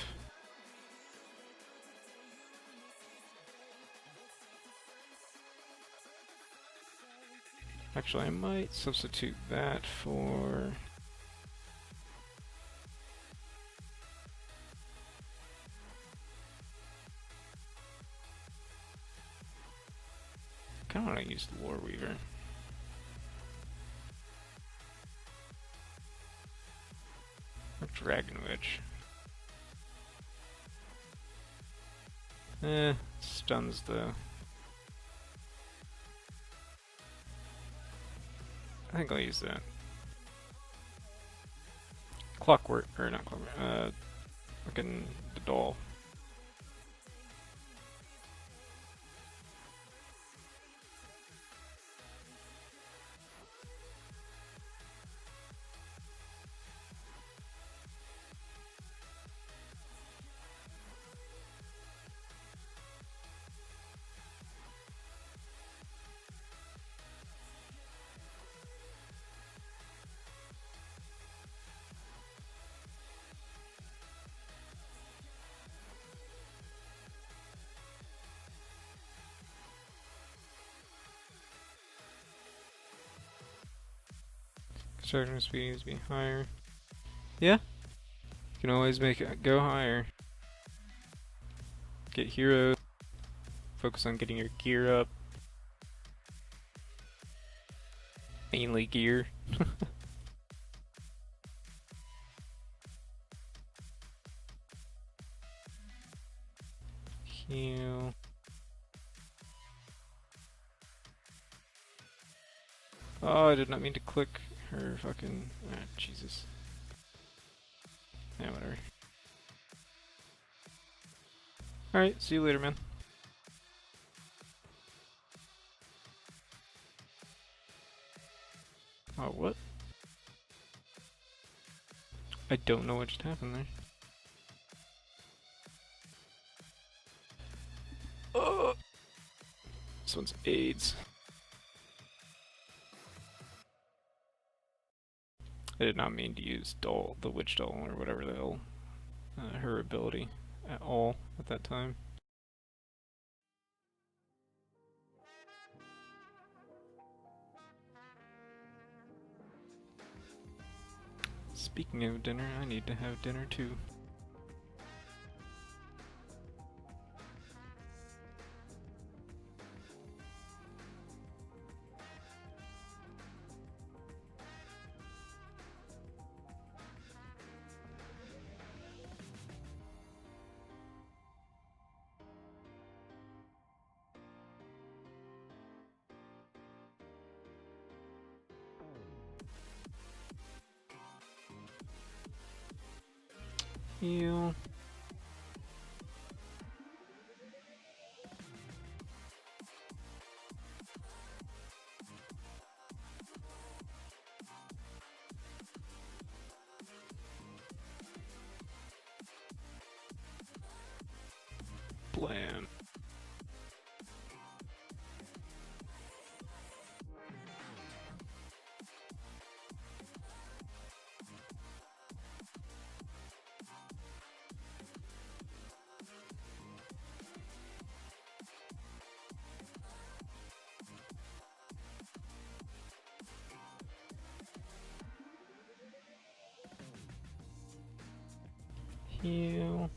Actually, I might substitute that for... I kinda wanna use the Lore Weaver. Or Dragon Witch. Stuns though. I think I'll use that. Clockwork, or not clockwork, fucking the doll. Construction speed needs to be higher. Yeah, you can always make it go higher. Get heroes. Focus on getting your gear up. Mainly gear. Heal. Oh, I did not mean to click her fucking... Ah, Jesus. Yeah, whatever. Alright, see you later, man. Oh, what? I don't know what just happened there. Oh! This one's AIDS. I did not mean to use doll, the witch doll, or whatever the hell, her ability at all at that time. Speaking of dinner, I need to have dinner too. Heal. Blam. Heal.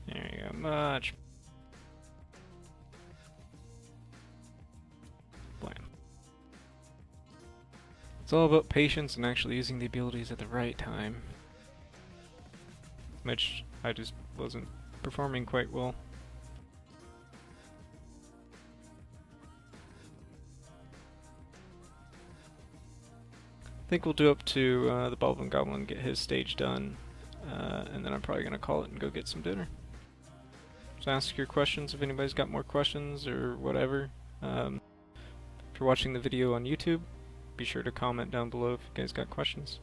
There you go, much. Blam. It's all about patience and actually using the abilities at the right time. Which I just wasn't performing quite well. I think we'll do up to the Baldwin Goblin, get his stage done, and then I'm probably going to call it and go get some dinner. So ask your questions if anybody's got more questions or whatever. If you're watching the video on YouTube, be sure to comment down below if you guys got questions.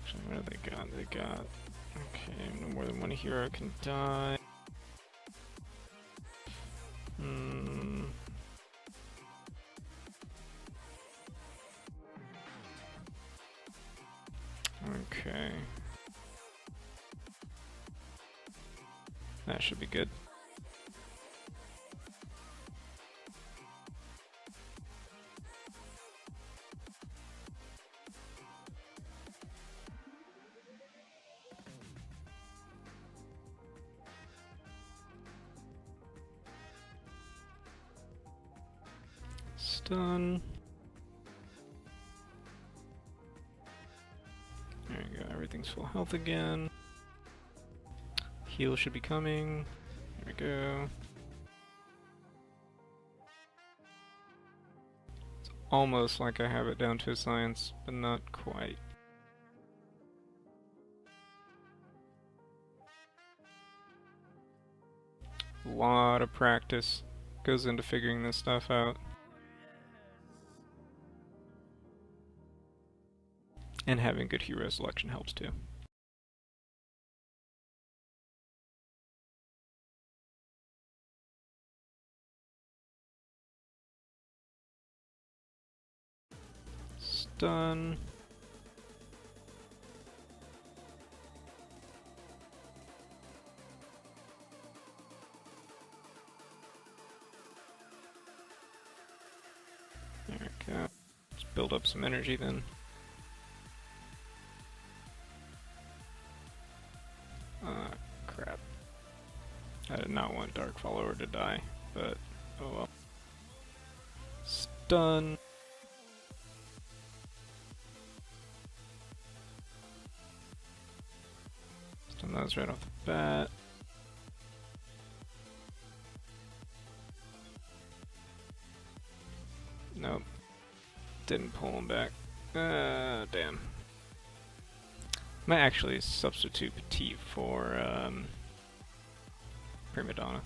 Actually, what have they got? They got... Okay, no more than one hero can die. Okay. That should be good. Stun. There you go, everything's full health again. Heal should be coming. There we go. It's almost like I have it down to a science, but not quite. A lot of practice goes into figuring this stuff out. And having good hero selection helps too. Stun. There we go. Let's build up some energy then. Crap. I did not want Dark Follower to die, but oh well. Stun. Stun those right off the bat. Nope. Didn't pull him back. Damn. Might actually substitute Petite for Prima Donna.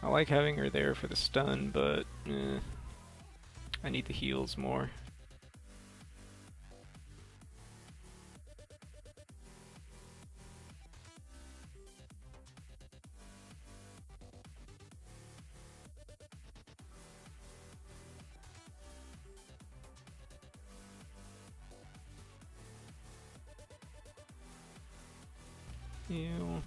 I like having her there for the stun, but I need the heals more. Heal.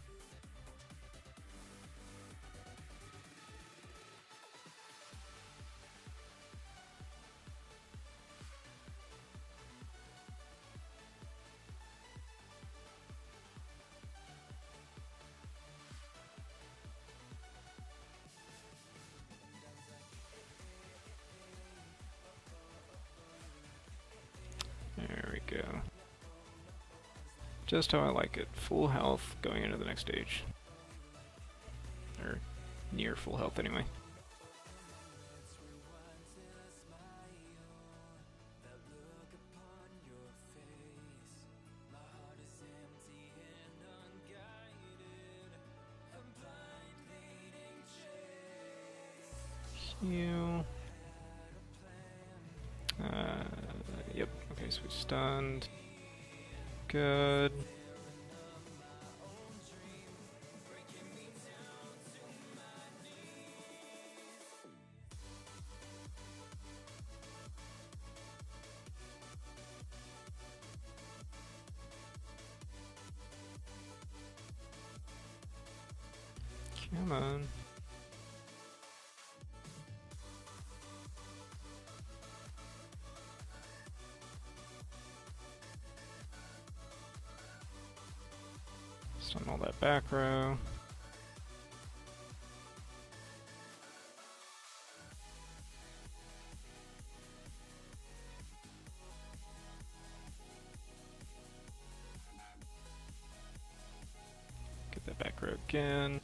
Just how I like it. Full health going into the next stage. Or near full health anyway. Heal. Yep. Okay, so we stunned. Good. Come on. Stun all that back row. Get that back row again.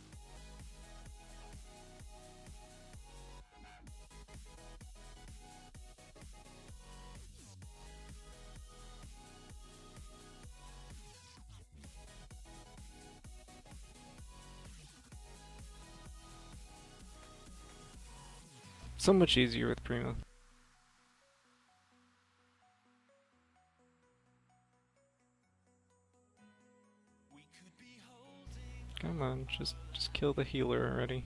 So much easier with Primo. Come on, just kill the healer already.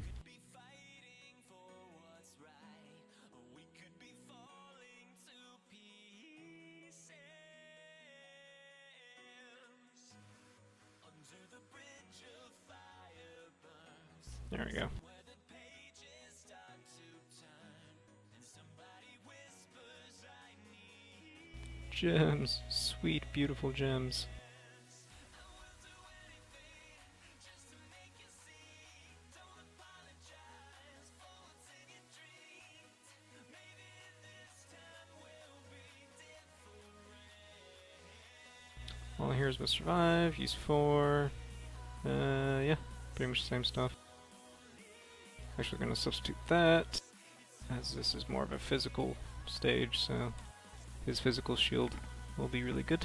There we go. Gems. Sweet, beautiful gems. Well, here's what survive. Use 4. Yeah, pretty much the same stuff. Actually, gonna substitute that, as this is more of a physical stage, so his physical shield will be really good.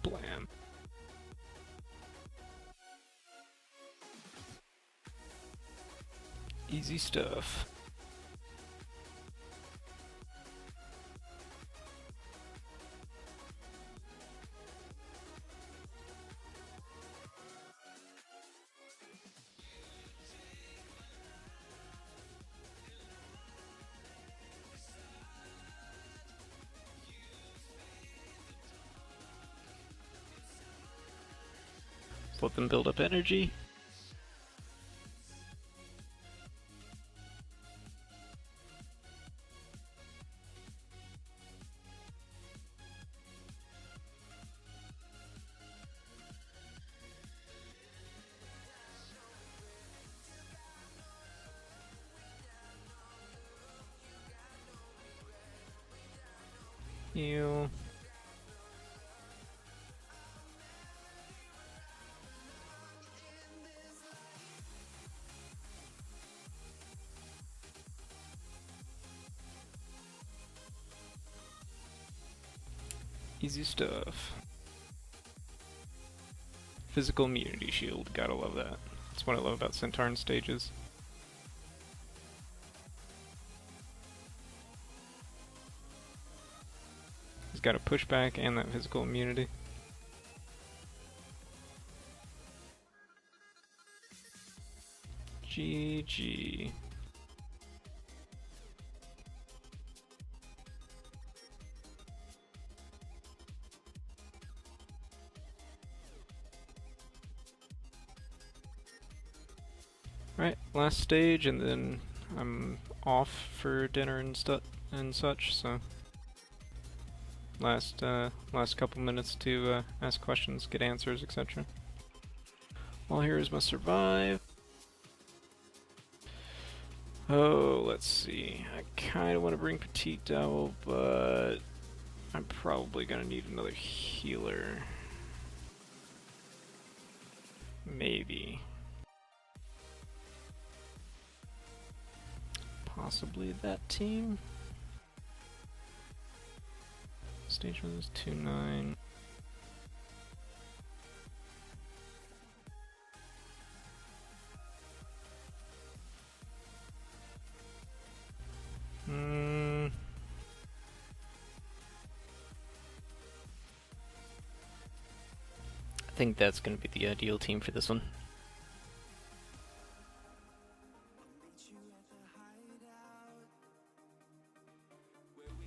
Blam. Easy stuff. Let them build up energy. Heal. Easy stuff. Physical immunity shield, gotta love that. That's what I love about Centauran stages. He's got a pushback and that physical immunity. GG. Right, last stage, and then I'm off for dinner and such. So last couple minutes to ask questions, get answers, etc. All heroes must survive. Oh, let's see. I kind of want to bring Petite Owl, but I'm probably gonna need another healer. Maybe. Possibly that team. Stage 1 is 2-9. I think that's going to be the ideal team for this one.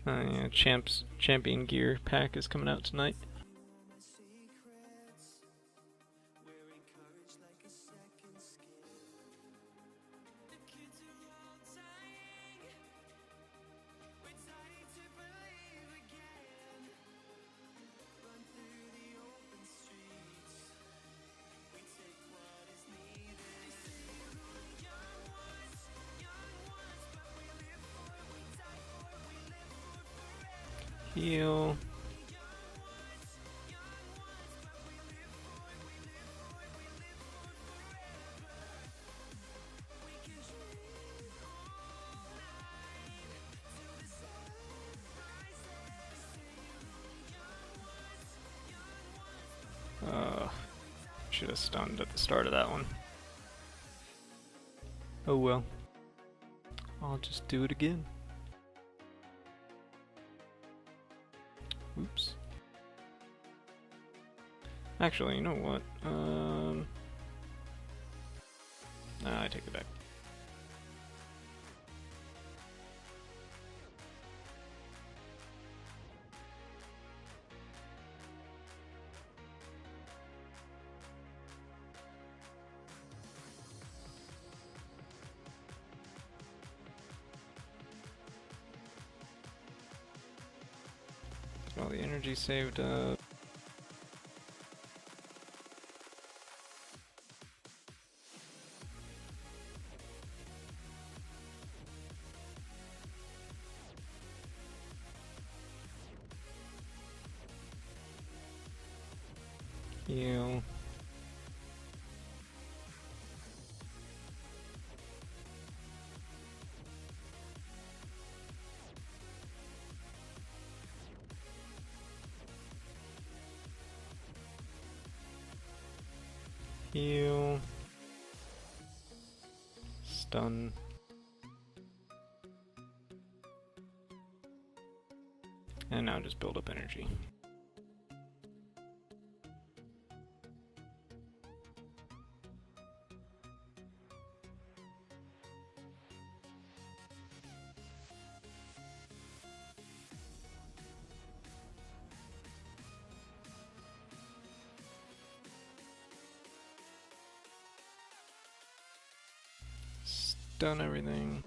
Yeah, Champion Gear pack is coming out tonight. Heal. Should have stunned at the start of that one. Oh well. I'll just do it again. Oops. Actually, you know what? I take it back. Get all the energy saved up. Heal. Heal. Stun. And now just build up energy. Stun everything.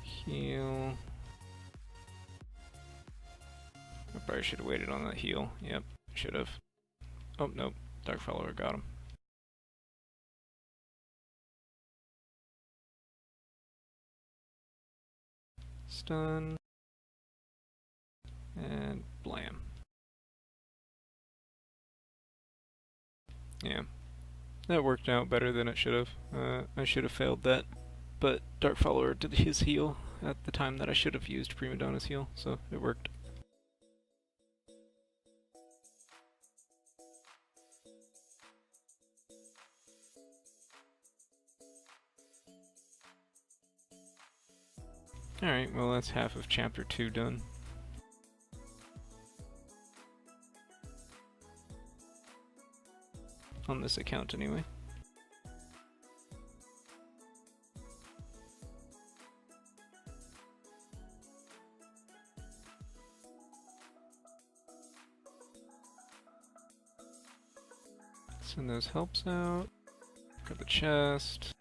Heal. I probably should have waited on that heal. Yep, should have. Oh, nope. Dark Follower got him. Stun. And blam. Yeah. That worked out better than it should have. I should have failed that. But Dark Follower did his heal at the time that I should have used Prima Donna's heal, so it worked. Alright, well that's half of Chapter 2 done. On this account, anyway. Send those helps out. Got the chest.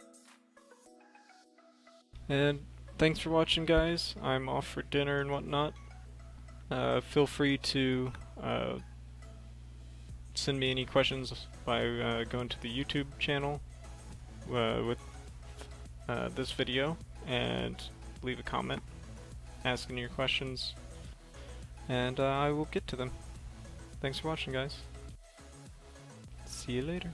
And thanks for watching, guys. I'm off for dinner and whatnot. Feel free to send me any questions by going to the YouTube channel with this video and leave a comment asking your questions, and I will get to them. Thanks for watching, guys. See you later.